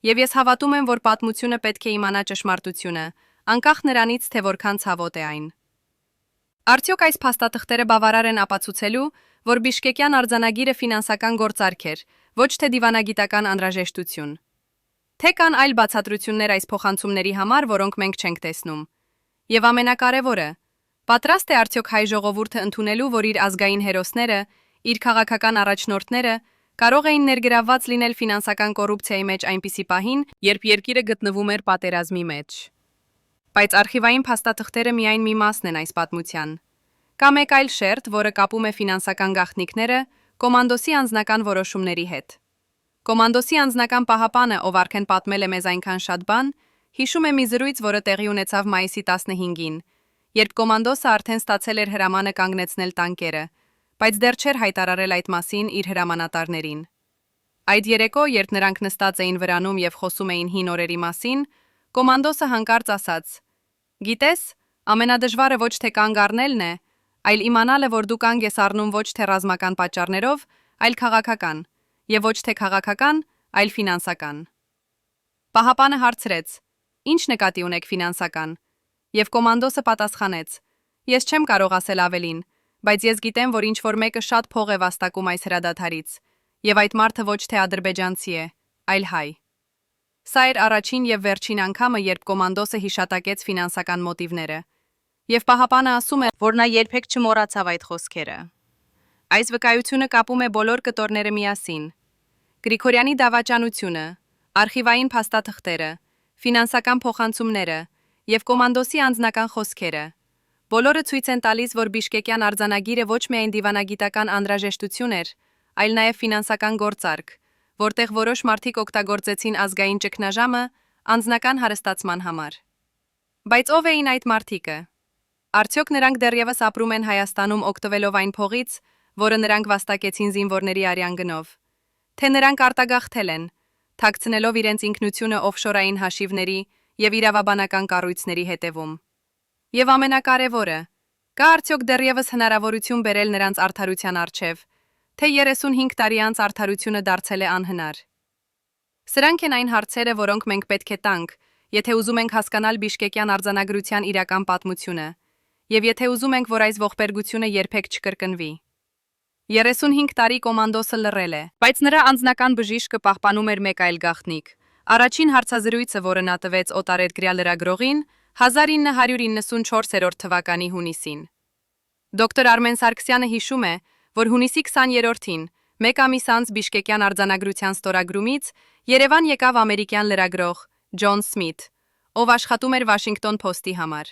եւ ես հավատում եմ, որ պատմությունը պետք է իմանա ճշմարտությունը, անկախ նրանից, թե որքան ցավոտ է այն։ Արդյոք այս փաստաթղթերը բավարար են ապացուցելու, որ Բիշկեկյան արձանագիրը ֆինանսական գործարք էր, ոչ թե դիվանագիտական անհրաժեշտություն։ Թե կան այլ բացատրություններ այս փոխանցումների համար, որոնք մենք չենք տեսնում։ Եվ ամենակարևորը, պատրաստ է արդյոք հայ ժողովուրդը ընդունելու, որ իր ազգային հերոսները, իր քաղաքական առաջնորդները կարող էին ներգրավված լինել ֆինանսական կոռուպցիայի մեջ այնպիսի պահին, երբ երկիրը գտնվում էր պատերազմի մեջ։ Բայց արխիվային փաստաթղթերը միայն մի մասն են այս պատմության։ Կա մեկ այլ շերտ, որը կապում է ֆինանսական գաղտնիքները կոմանդոսի անձնական որոշումների հետ։ Կոմանդոսի անձնական պահապանը, ով արդեն պատմել է մեզ այնքան շատ բան, հիշում է մի զրույց, որը տեղի ունեցավ մայիսի 15-ին, երբ կոմանդոսը արդեն ստացել էր հրամանը կանգնեցնել տանկերը, բայց դեռ չէր հայտարարել այդ մասին իր հրամանատարներին։ Այդ երեկո, երբ նրանք նստած էին վրանում եւ խոսում էին հին օրերի մասին, կոմանդոսը հանկարծ ասաց. «Գիտես, ամենադժվարը ոչ թե կանգ առնելն է, այլ իմանալը, որ դու կանգ ես առնում ոչ թե ռազմական պատճառներով, այլ քաղաքական, եւ ոչ թե քաղաքական, այլ ֆինանսական»։ Պահապանը հարցրեց. «Ինչ նկատի ունեք ֆինանսական»։ Եվ կոմանդոսը պատասխանեց. «Ես չեմ կարող ասել ավելին, բայց ես գիտեմ, որ ինչ-որ մեկը շատ փող է վաստակում այս հրադադարից, եւ այդ մարդը ոչ թե ադրբեջանցի է, այլ հայ»։ Սա էր առաջին եւ վերջին անգամը, երբ կոմանդոսը հիշատակեց ֆինանսական մոտիվները։ Եվ պահապանը ասում է, որ նա երբեք չմոռացավ այդ խոսքերը։ Այս վկայությունը կապում է բոլոր կտորները միասին։ Գրիգորյանի դավաճանությունը, արխիվային փաստաթղթերը, ֆինանսական փոխանցումները եւ կոմանդոսի անձնական խոսքերը։ Բոլորը ցույց են տալիս, որ Բիշկեկյան արձանագիրը ոչ միայն դիվանագիտական անհրաժեշտություն էր, այլ նաեւ ֆինանսական գործարք, որտեղ որոշ մարդիկ օգտագործեցին ազգային ճգնաժամը անձնական հարստացման համար։ Բայց ով էին այդ մարդիկը։ Արդյոք նրանք դեռևս ապրում են Հայաստանում օգտվելով այն փողից, որը նրանք վաստակեցին զինվորների արյան գնով։ Թե նրանք արտագաղթել են, թաքցնելով իրենց ինքնությունը օֆշորային հաշիվների եւ իրավաբանական կառույցների հետևում։ Եվ ամենակարևորը, կա արդյոք դեռևս հնարավորություն բերել նրանց արդարության առջև, թե 35 տարի անց արդարությունը դարձել է անհնար։ Սրանք են այն հարցերը, որոնք մենք պետք է տանք, եթե ուզում ենք հասկանալ Բիշկեկյան արձանագրության իրական պատմությունը, եւ եթե ուզում ենք, որ այս ողբերգությունը երբեք չկրկնվի։ 35 տարի կոմանդոսը լռել է, բայց նրա անձնական բժիշկը պահպանում էր մեկ այլ գաղտնիք։ Առաջին հարցազրույցը, որը նա տվեց օտարերկրյա լրագրողին, 1994 թվականի հունիսին։ Դոկտոր Արմեն Սարգսյանը հիշում է, որ հունիսի 20-ին, մեկ ամիս անց Բիշկեկյան արձանագրության ստորագրումից, Երևան եկավ ամերիկյան լրագրող Ջոն Սմիթ, ով աշխատում էր Washington Post-ի համար։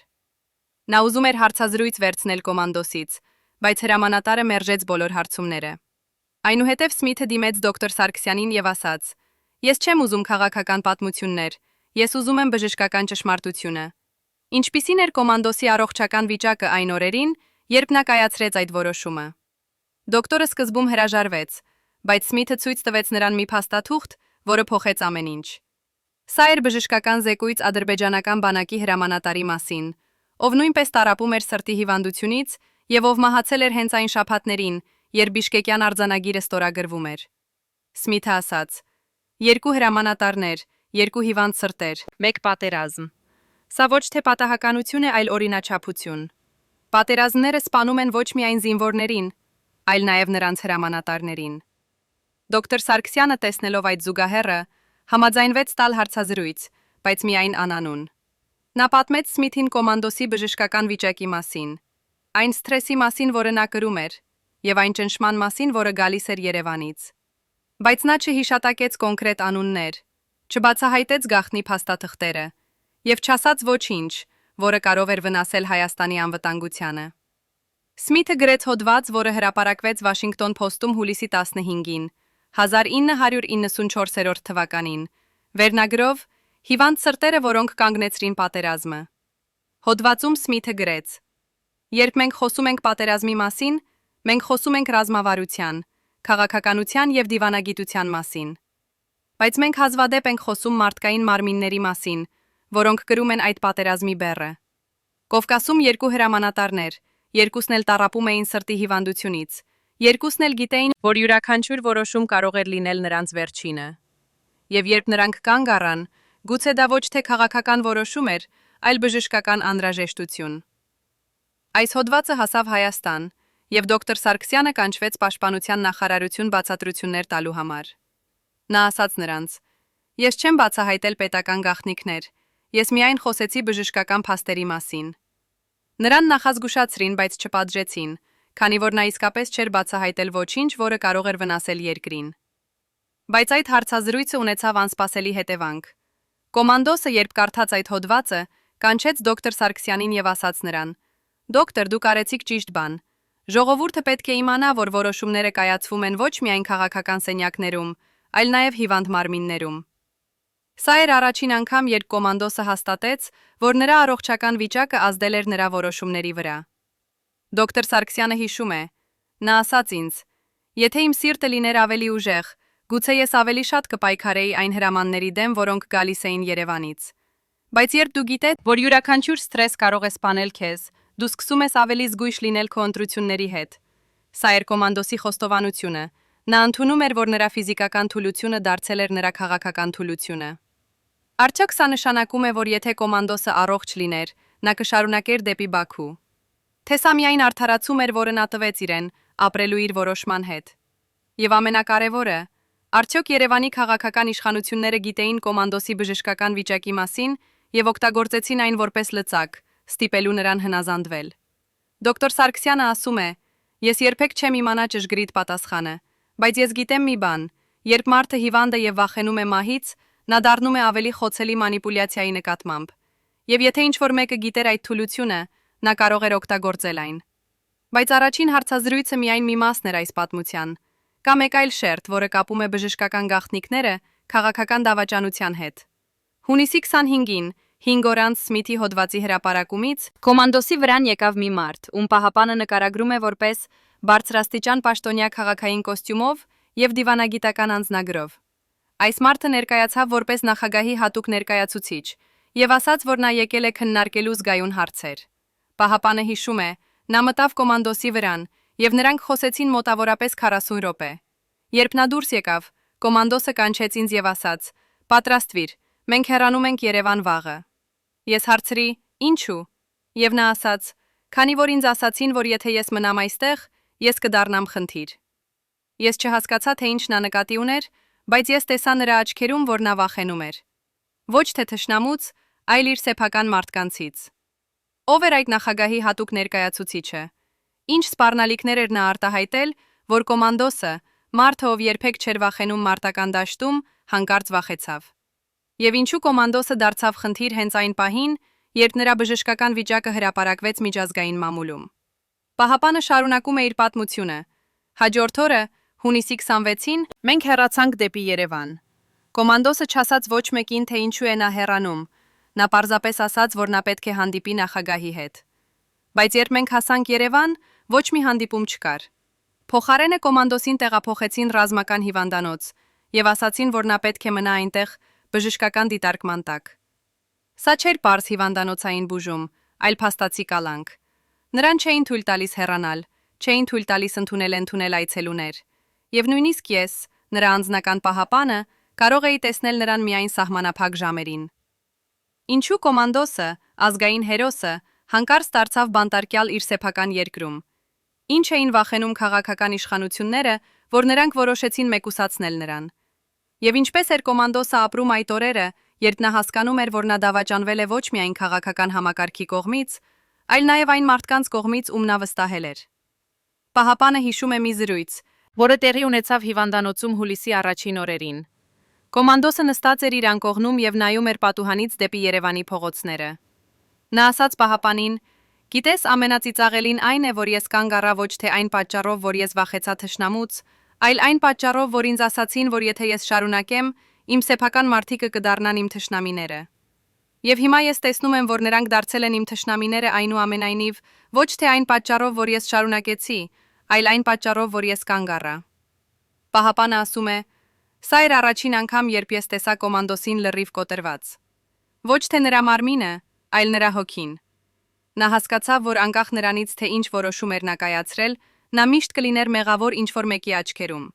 Նա ուզում էր հարցազրույց վերցնել կոմանդոսից, բայց հրամանատարը մերժեց բոլոր հարցումները։ Այնուհետև Սմիթը դիմեց դոկտոր Սարգսյանին եւ ասաց. «Ես չեմ ուզում քաղաքական պատմություններ, ես ուզում եմ բժշկական ճշմարտությունը»։ Ինչպիսին էր կոմանդոսի առողջական վիճակը այն օրերին, երբ նա կայացրեց այդ որոշումը։ Դոկտորը սկզբում հրաժարվեց, բայց Սմիթը ցույց տվեց նրան մի փաստաթուղթ, որը փոխեց ամեն ինչ։ Սա էր բժշկական զեկույց ադրբեջանական բանակի հրամանատարի մասին, ով նույնպես տառապում էր սրտի հիվանդությունից եւ ով մահացել էր հենց այն շաբաթներին, երբ Բիշկեկյան արձանագիրը ստորագրվում էր։ Սմիթը ասաց. «Երկու հրամանատարներ, երկու հիվանդ սրտեր, մեկ պատերազմ։ Սա ոչ թե պատահականություն է, այլ օրինաչափություն։ Պատերազմները սպանում են ոչ միայն զինվորներին, այլ նաև նրանց հրամանատարներին»։ Դոկտոր Սարգսյանը, տեսնելով այդ զուգահեռը, համաձայնվեց տալ հարցազրույց, բայց միայն անանուն։ Նա պատմեց Սմիթին կոմանդոսի բժշկական վիճակի մասին, այն սթրեսի մասին, որը նա կրում էր, եւ այն ճնշման մասին, որը գալիս էր Երևանից։ Բայց նա չհիշատակեց կոնկրետ անուններ, չբացահայտեց գաղտնի փաստաթղթերը եւ չասաց ոչինչ, որը կարող էր վնասել Հայաստանի անվտանգությանը։ Սմիթը գրեց հոդված, որը հրապարակվեց Washington Post-ում հուլիսի 15-ին, 1994 թվականին, վերնագրով «Հիվանդ սրտերը, որոնք կանգնեցրին պատերազմը»։ Հոդվածում Սմիթը գրեց. «Երբ մենք խոսում ենք պատերազմի մասին, մենք խոսում ենք ռազմավարության, քաղաքականության եւ դիվանագիտության մասին։ Բայց մենք հազվադեպ ենք խոսում մարդկային մարմինների մասին, որոնք կրում են այդ պատերազմի բեռը։ Կովկասում 2 հրամանատարներ, երկուսն էլ տառապում էին սրտի հիվանդությունից, երկուսն էլ գիտեին, որ յուրաքանչյուր որոշում կարող էր լինել նրանց վերջինը։ Եվ երբ նրանք կանգ առան, գուցե դա ոչ թե քաղաքական որոշում էր, այլ բժշկական անհրաժեշտություն»։ Այս հոդվածը հասավ Հայաստան, եւ դոկտոր Սարգսյանը կանչվեց Պաշտպանության նախարարություն բացատրություններ տալու համար։ Նա ասաց նրանց. «Ես չեմ բացահայտել պետական գաղտնիքներ, ես միայն խոսեցի բժշկական փաստերի մասին»։ Նրան նախազգուշացրին, բայց չպատժեցին, քանի որ նա իսկապես չէր բացահայտել ոչինչ, որը կարող էր վնասել երկրին։ Բայց այդ հարցազրույցը ունեցավ անսպասելի հետևանք։ Կոմանդոսը, երբ կարդաց այդ հոդվածը, կանչեց դոկտոր Սարգսյանին եւ ասաց նրան. «Դոկտոր, դուք արեցիք ճիշտ բան։ Ժողովուրդը պետք է իմանա, որ որոշումները կայացվում են ոչ միայն քաղաքական սենյակներում, այլ նաեւ հիվանդ մարմիններում»։ Սա էր առաջին անգամ, երբ կոմանդոսը հաստատեց, որ նրա առողջական վիճակը ազդել էր նրա որոշումների վրա։ Դոկտոր Սարգսյանը հիշում է. «Նա ասաց ինձ. եթե իմ սիրտը լիներ ավելի ուժեղ, գուցե ես ավելի շատ կպայքարեի այն հրամանների դեմ, որոնք գալիս էին Երևանից։ Բայց երբ դու գիտես, որ յուրաքանչյուր սթրես կարող է սպանել քեզ, դու սկսում ես ավելի զգույշ լինել քո ընտրությունների հետ»։ Սա էր կոմանդոսի խոստովանությունը։ Նա ընդունում էր, որ նրա ֆիզիկական թուլությունը դարձել էր նրա քաղաքական թուլությունը։ Արդյոք սա նշանակում է, որ եթե կոմանդոսը առողջ լիներ, նա կշարունակեր դեպի Բաքու։ Թե սա միայն արդարացում էր, որը նա տվեց իրեն, ապրելու իր որոշման հետ։ Եվ ամենակարևորը, արդյոք Երևանի քաղաքական իշխանությունները գիտեին կոմանդոսի բժշկական վիճակի մասին եւ օգտագործեցին այն որպես լծակ, ստիպելու նրան հնազանդվել։ Դոկտոր Սարգսյանը ասում է. «Ես երբեք չեմ իմանա ճշգրիտ պատասխանը, բայց ես գիտեմ մի բան. երբ մարդը հիվանդ է եւ վախենում է մահից, նա դառնում է ավելի խոցելի մանիպուլյացիայի նկատմամբ։ Եվ եթե ինչ-որ մեկը գիտեր այդ թուլությունը, նա կարող էր օգտագործել այն»։ Բայց առաջին հարցազրույցը միայն մի մասն էր այս պատմության։ Կա մեկ այլ շերտ, որը կապում է բժշկական գաղտնիքները քաղաքական դավաճանության հետ։ Հունիսի 25-ին, 5 օր անց Սմիթի հոդվածի հրապարակումից, կոմանդոսի վրան եկավ մի մարդ, ում պահապանը նկարագրում է որպես բարձրաստիճան պաշտոնյա քաղաքային կոստյումով եւ դիվանագիտական անձնագրով։ Այս մարդը ներկայացավ որպես նախագահի հատուկ ներկայացուցիչ եւ ասաց, որ նա եկել է քննարկելու զգայուն հարցեր։ Պահապանը հիշում է, նա մտավ կոմանդոսի վրան եւ նրանք խոսեցին մոտավորապես 40 րոպե։ Երբ նա դուրս եկավ, կոմանդոսը կանչեց ինձ եւ ասաց. «Պատրաստվիր, մենք հեռանում ենք Երևան վաղը»։ Ես հարցրի. «Ինչու»։ Եվ նա ասաց. «Քանի որ ինձ ասացին, որ եթե ես մնամ այստեղ, ես կդառնամ խնդիր»։ Ես չհասկացա, թե ինչ նա նկատի ուներ, բայց ես տեսա նրա աչքերում, որ նա վախենում էր։ Ոչ թե թշնամուց, այլ իր սեփական մարդկանցից։ Ո՞վ էր այդ նախագահի հատուկ ներկայացուցիչը։ Ինչ սպառնալիքներ էր նա արտահայտել, որ կոմանդոսը, մարդը, ով երբեք չէր վախենում մարտական դաշտում, հանկարծ վախեցավ։ Եվ ինչու կոմանդոսը դարձավ խնդիր հենց այն պահին, երբ նրա բժշկական վիճակը հրապարակվեց միջազգային մամուլում։ Պահապանը շարունակում է իր պատմությունը։ Հաջորդ օրը, հունիսի 26-ին, մենք հեռացանք դեպի Երևան։ Կոմանդոսը չասաց ոչ մեկին, թե ինչու է նա հեռանում։ Նա պարզապես ասաց, որ նա պետք է հանդիպի նախագահի հետ։ Բայց երբ մենք հասանք Երևան, ոչ մի հանդիպում չկար։ Փոխարենը կոմանդոսին տեղափոխեցին ռազմական հիվանդանոց եւ ասացին, որ նա պետք է մնա այնտեղ բժշկական դիտարկման տակ։ Սա չէր պարզ հիվանդանոցային բուժում, այլ փաստացի կալանք։ Նրան չէին թույլ տալիս հեռանալ, չէին թույլ տալիս ընդունել այցելուներ։ Եվ նույնիսկ ես, նրա անձնական պահապանը, կարող էի տեսնել նրան միայն սահմանափակ ժամերին։ Ինչու կոմանդոսը, ազգային հերոսը, հանկարծ դարձավ բանտարկյալ իր սեփական երկրում։ Ինչ էին վախենում քաղաքական իշխանությունները, որ նրանք որոշեցին մեկուսացնել նրան։ Եվ ինչպես էր կոմանդոսը ապրում այդ օրերը, երբ նա հասկանում էր, որ նա դավաճանվել է ոչ միայն քաղաքական համակարգի կողմից, այլ նաև այն մարդկանց կողմից, ում նա վստահել էր։ Պահապանը հիշում է մի զրույց, որը տեղի ունեցավ հիվանդանոցում հուլիսի առաջին օրերին։ Կոմանդոսը նստած էր իր անկողնում եւ նայում էր պատուհանից դեպի Երևանի փողոցները։ Նա ասաց պահապանին. «Գիտես, ամենածիծաղելին այն է, որ ես կանգ առա ոչ թե այն պատճառով, որ ես վախեցա թշնամուց, այլ այն պատճառով, որ ինձ ասացին, որ եթե ես շարունակեմ, իմ սեփական մարդիկը կդառնան իմ թշնամիները։ Եվ հիմա ես տեսնում եմ, որ նրանք դարձել են իմ թշնամիները այնուամենայնիվ ոչ թե այն պատճառով, որ ես շարունակեցի, այլ այն պատճառով, որ ես կանգ առա»։ Պահապանը ասում է. «Սա էր առաջին անգամ, երբ ես տեսա Կոմանդոսին լրիվ կոտրված։ Ոչ թե նրա մարմինը, այլ նրա հոգին։ Նա հասկացավ, որ անկախ նրանից, թե ինչ որոշում էր նա կայացրել, նա միշտ կլիներ մեղավոր ինչ-որ մեկի աչքերում։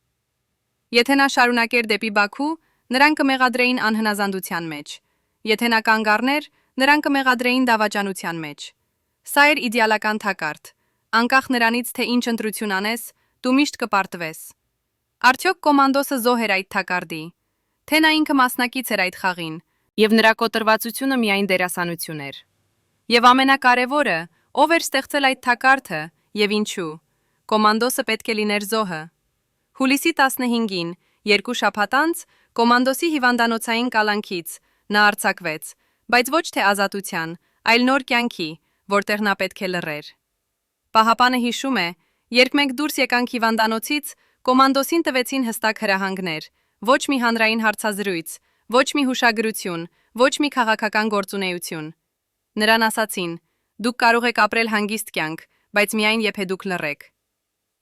Եթե նա շարունակեր դեպի Բաքու, նրանք կմեղադրեին անհնազանդության մեջ։ Եթե նա կանգ առներ, նրանք կմեղադրեին դավաճանության մեջ։ Սա էր իդեալական թակարդ։ Անկախ նրանից, թե ինչ ընտրություն անես, դու միշտ կպարտվես։ Արդյոք Կոմանդոսը զոհ էր այդ թակարդի, թե նա ինքը մասնակից էր այդ խաղին, եւ նրա կոտրվածությունը միայն դերասանություն էր։ Եվ ամենակարևորը, ով էր ստեղծել այդ թակարդը եւ ինչու։ Կոմանդոսը պետք է լիներ զոհը։ Հուլիսի 15-ին, 2 շաբաթ անց, Կոմանդոսի հիվանդանոցային կալանքից նա արձակվեց, բայց ոչ թե ազատության, այլ նոր կյանքի, որտեղ նա պետք է լռեր։ Պահապանը հիշում է, երբ մենք դուրս եկանք հիվանդանոցից, Կոմանդոսին տվեցին հստակ հրահանգներ, ոչ մի հանրային հարցազրույց, ոչ մի հուշագրություն, ոչ մի քաղաքական գործունեություն։ Նրան ասացին. «Դուք կարող եք ապրել հանգիստ կյանք, բայց միայն եթե դուք լռեք»։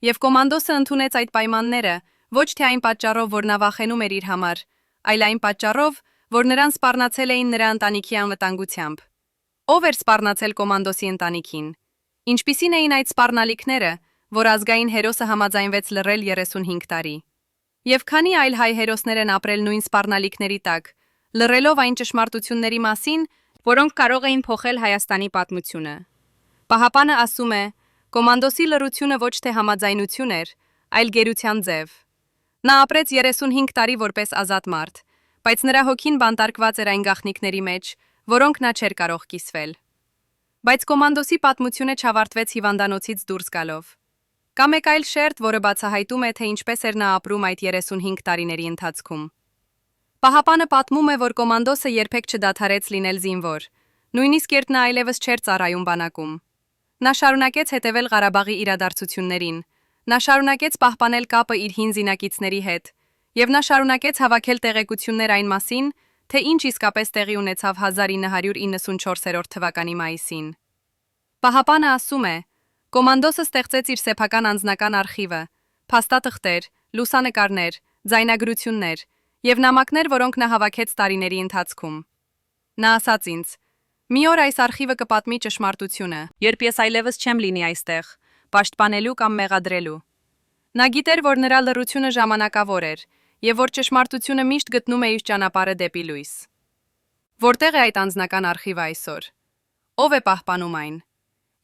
Եվ Կոմանդոսը ընդունեց այդ պայմանները, ոչ թե այն պատճառով, որ նա վախենում էր իր համար, այլ այն պատճառով, որ նրան սպառնացել էին նրա ընտանիքի անվտանգությամբ։ Ով էր սպառնացել Կոմանդոսի ընտանիքին։ Ինչպիսին էին այդ սպառնալիքները, որ ազգային հերոսը համաձայնվեց լռել 35 տարի։ Եվ քանի այլ հայ հերոսներ են ապրել նույն սպառնալիքների տակ, լռելով այն ճշմարտությունների մասին, որոնք կարող էին փոխել Հայաստանի պատմությունը։ Պահապանը ասում է. «Կոմանդոսի լռությունը ոչ թե համաձայնություն էր, այլ գերության ձև։ Նա ապրեց 35 տարի որպես ազատ մարդ, բայց նրա հոգին բանտարկված էր այն գաղտնիքների մեջ, որոնք նա չէր կարող կիսվել։ Բայց Կոմանդոսի պատմությունը չավարտվեց հիվանդանոցից դուրս գալով։ Կա մեկ այլ շերտ, որը բացահայտում է, թե ինչպես էր նա ապրում այդ 35 տարիների ընթացքում։ Պահապանը պատմում է, որ Կոմանդոսը երբեք չդադարեց լինել զինվոր, նույնիսկ երբ նա այլևս չէր ծառայում բանակում։ Նա շարունակեց հետևել Ղարաբաղի իրադարձություններին, նա շարունակեց պահպանել կապը իր հին զինակիցների հետ, եւ նա շարունակեց հավաքել տեղեկություններ այն մասին, թե ինչ իսկապես տեղի ունեցավ 1994 թվականի մայիսին։ Պահապանը ասում է. «Կոմանդոսը ստեղծեց իր սեփական անձնական արխիվը, փաստաթղթեր, լուսանկարներ, ձայնագրություններ եւ նամակներ, որոնք նա հավաքեց տարիների ընթացքում։ Նա ասաց ինձ. «Մի օր այս արխիվը կպատմի ճշմարտությունը, երբ ես այլևս չեմ լինի այստեղ, պաշտպանելու կամ մեղադրելու»։ Նա գիտեր, որ նրա լռությունը ժամանակավոր էր, եւ որ ճշմարտությունը միշտ գտնում է իր ճանապարհը դեպի լույս։ Որտեղ է այդ անձնական արխիվը այսօր։ Ով է պահպանում այն։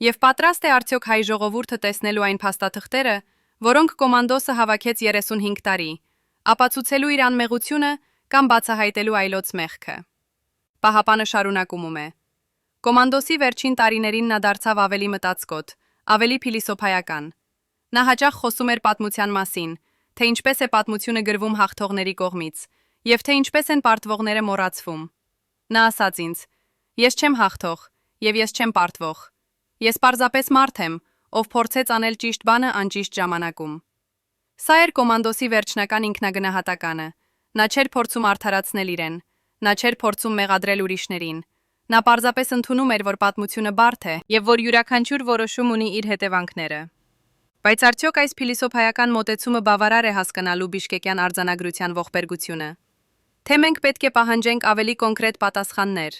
Եվ պատրաստ է արդյոք հայ ժողովուրդը տեսնելու այն փաստաթղթերը, որոնք Կոմանդոսը հավաքեց 35 տարի, ապացուցելու իր անմեղությունը կամ բացահայտելու այլոց մեղքը։ Պահապանը շարունակում է. «Կոմանդոսի վերջին տարիներին նա դարձավ ավելի մտածկոտ, ավելի փիլիսոփայական։ Նա հաճախ խոսում էր պատմության մասին, թե ինչպես է պատմությունը գրվում հաղթողների կողմից, եւ թե ինչպես են պարտվողները մոռացվում։ Նա ասաց ինձ. «Ես չեմ հաղթող, եւ ես չեմ պարտվող։ Ես պարզապես մարդ եմ, ով փորձեց անել ճիշտ բանը անճիշտ ժամանակում»։ Սա էր Կոմանդոսի վերջնական ինքնագնահատականը։ Նա չէր փորձում արդարացնել իրեն, նա չէր փորձում մեղադրել ուրիշներին։ Նա պարզապես ընդունում էր, որ պատմությունը բարդ է եւ որ յուրաքանչյուր որոշում ունի իր հետևանքները։ Բայց արդյոք այս փիլիսոփայական մոտեցումը բավարար է հասկանալու բիշկեկյան արձանագրության ողբերգությունը։ Թե մենք պետք է պահանջենք ավելի կոնկրետ պատասխաններ.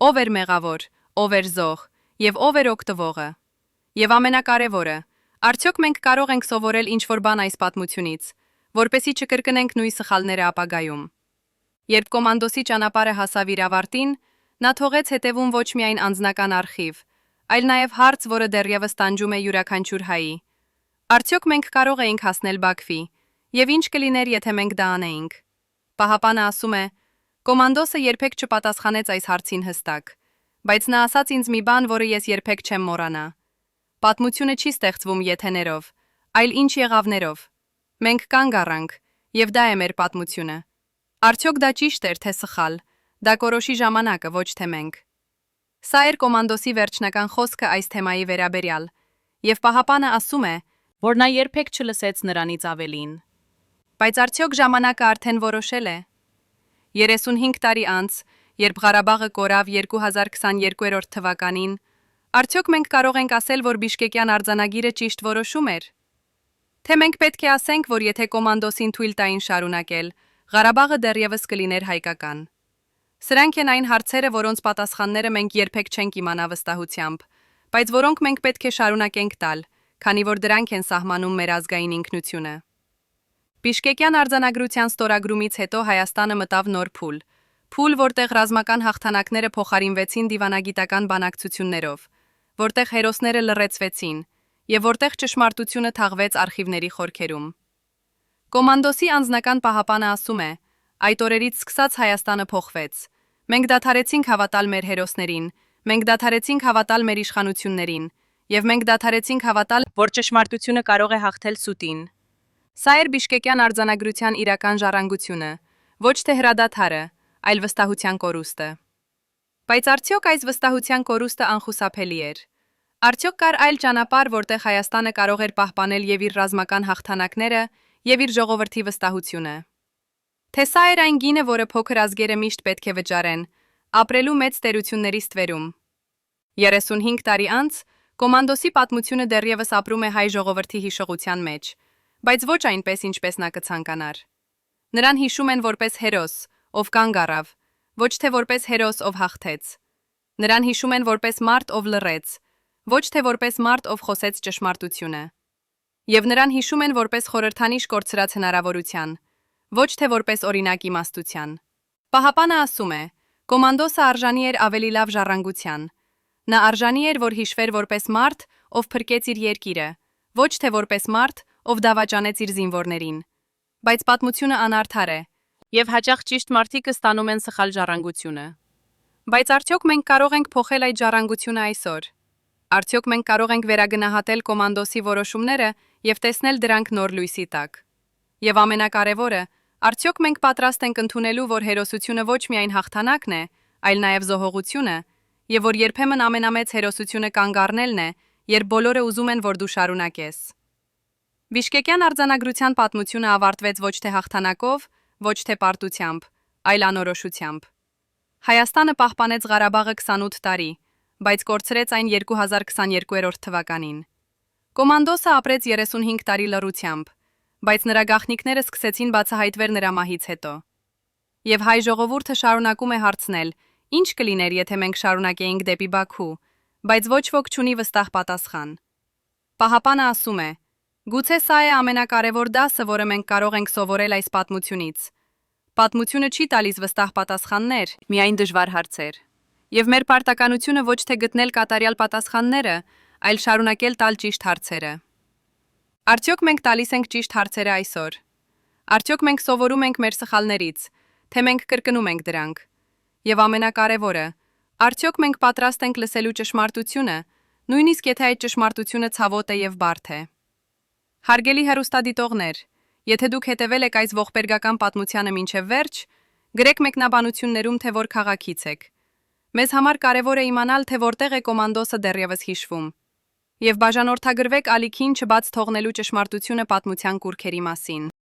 ով էր մեղավոր, ով էր զոհ, եւ ով էր օգտվողը։ Եվ ամենակարևորը, արդյոք մենք կարող ենք սովորել ինչ-որ բան այս պատմությունից, որպեսզի չկրկնենք նույն սխալները ապագայում։ Երբ Կոմանդոսի ճանապարհը հասավ իր ավարտին, նա թողեց հետևում ոչ միայն անձնական արխիվ, այլ նաև հարց, որը դեռևս տանջում է յուրաքանչյուր հայի։ Արդյոք մենք կարող էինք հասնել Բաքվի, եւ ինչ կլիներ, եթե մենք դա անեինք։ Պահապանը ասում է. «Կոմանդոսը երբեք չպատասխանեց այս հարցին հստակ, բայց նա ասաց ինձ մի բան, որը ես երբեք չեմ մոռանա. պատմությունը չի ստեղծվում եթեներով, Այլ ինչ եղավներով։ Մենք կանգ առանք, եւ դա է մեր պատմությունը։ Արդյոք դա ճիշտ էր, թե սխալ։ Դա կորոշի ժամանակը, ոչ թե մենք։ Սա էր կոմանդոսի վերջնական խոսքը այս թեմայի վերաբերյալ, եւ Պահապանը ասում է, որ նա երբեք չլսեց նրանից ավելին։ Բայց արդյոք ժամանակը արդեն որոշել է։ 35 տարի անց, երբ Ղարաբաղը կորավ 2022 թվականին, արդյոք մենք կարող ենք ասել, որ Բիշկեկյան արձանագիրը ճիշտ որոշում էր։ Թե մենք պետք է ասենք, որ եթե կոմանդոսին թույլ տային շարունակել, Ղարաբաղը դեռևս կլիներ հայկական։ Սրանք են այն հարցերը, որոնց պատասխանները մենք երբեք չենք իմանա վստահությամբ, բայց որոնք մենք պետք է շարունակենք տալ, քանի որ դրանք են սահմանում մեր ազգային ինքնությունը։ Բիշկեկյան արձանագրության ստորագրումից հետո Հայաստանը մտավ նոր փուլ, որտեղ ռազմական հաղթանակները փոխարինվեցին դիվանագիտական բանակցություններով, որտեղ հերոսները լռեցվեցին եւ որտեղ ճշմարտությունը թաղվեց արխիվների խորքերում։ Կոմանդոսի անձնական Պահապանը ասում է. այդ օրերից սկսած Հայաստանը փոխվեց։ Մենք դադարեցինք հավատալ մեր հերոսներին, մենք դադարեցինք հավատալ մեր իշխանություններին, եւ մենք դադարեցինք հավատալ, որ ճշմարտությունը կարող է հաղթել սուտին։ Սա էր Բիշկեկյան արձանագրության իրական ժառանգությունը, ոչ թե հրադադարը, այլ վստահության կորուստը։ Բայց արդյոք այս վստահության կորուստը անխուսափելի էր։ Արդյոք կար այլ ճանապարհ, որտեղ Հայաստանը կարող էր պահպանել եւ իր ռազմական հաղթանակները, եւ իր ժողովրդի վստահությունը։ Թե սա էր այն գինը, որը փոքր ազգերը միշտ պետք է վճարեն, ապրելու մեծ տերությունների ստվերում։ 35 տարի անց կոմանդոսի պատմությունը դեռևս ապրում է հայ ժողովրդի հիշողության մեջ, բայց ոչ այնպես, ինչպես նա կցանկանար։ Նրան հիշում են որպես հերոս, ով կանգ առավ, ոչ թե որպես հերոս, ով հաղթեց։ Նրան հիշում են որպես մարդ, ով լռեց, ոչ թե որպես մարդ, ով խոսեց ճշմարտությունը։ Եվ նրան հիշում են որպես խորհրդանիշ կորցրած հնարավորության, ոչ թե որպես օրինակ իմաստության։ Պահապանը ասում է. կոմանդոսը արժանի էր ավելի լավ ժառանգության։ Նա արժանի էր, որ հիշվեր որպես մարդ, ով փրկեց իր երկիրը, ոչ թե որպես մարդ, ով դավաճանեց իր զինվորներին։ Բայց պատմությունը անարդար է, եւ հաճախ ճիշտ մարդիկ ստանում են սխալ ժառանգությունը։ Բայց արդյոք մենք կարող ենք փոխել այդ ժառանգությունը այսօր։ Արդյոք մենք կարող ենք վերագնահատել կոմանդոսի որոշումները եւ տեսնել դրանք նոր լույսի տակ։ Եվ ամենակարևորը, արդյոք մենք պատրաստ ենք ընդունելու, որ հերոսությունը ոչ միայն հաղթանակն է, այլ նաեւ զոհողությունը, եւ որ երբեմն ամենամեծ հերոսությունը կանգ առնելն է, երբ բոլորը ուզում են, որ դու շարունակես։ Բիշկեկյան արձանագրության պատմությունը ավարտվեց ոչ թե հաղթանակով, ոչ թե պարտությամբ, այլ անորոշությամբ։ Հայաստանը պահպանեց Ղարաբաղը 28 տարի, բայց կորցրեց այն 2022 թվականին։ Կոմանդոսը ապրեց 35 տարի լռությամբ, բայց նրա գաղտնիքները սկսեցին բացահայտվել նրա մահից հետո։ Եվ հայ ժողովուրդը շարունակում է հարցնել. ինչ կլիներ, եթե մենք շարունակեինք դեպի Բաքու, բայց ոչ ոք չունի վստահ պատասխան։ Պահապանը ասում է. գուցե սա է ամենակարևոր դասը, որը մենք կարող ենք սովորել այս պատմությունից։ Պատմությունը չի տալիս վստահ պատասխաններ, միայն դժվար հարցեր։ Եվ մեր պարտականությունը ոչ թե գտնել կատարյալ պատասխանները, այլ շարունակել տալ ճիշտ հարցերը։ Արդյոք մենք տալիս ենք ճիշտ հարցերը այսօր։ Արդյոք մենք սովորում ենք մեր սխալներից, թե մենք կրկնում ենք դրանք։ Եվ ամենակարևորը, արդյոք մենք պատրաստ ենք լսելու ճշմարտությունը, նույնիսկ եթե այդ ճշմարտությունը ցավոտ է եւ բարդ է։ Հարգելի հեռուստադիտողներ, եթե դուք հետևել եք այս ողբերգական պատմությանը մինչև վերջ, գրեք մեկնաբանություններում, թե որ քաղաքից եք։ Մեզ համար կարևոր է իմանալ, թե որտեղ է կոմանդոսը դեռևս հիշվում։ Եվ բաժանորդագրվեք ալիքին չբաց թողնելու ճշմարտությունը պատմության կուրքերի մասին։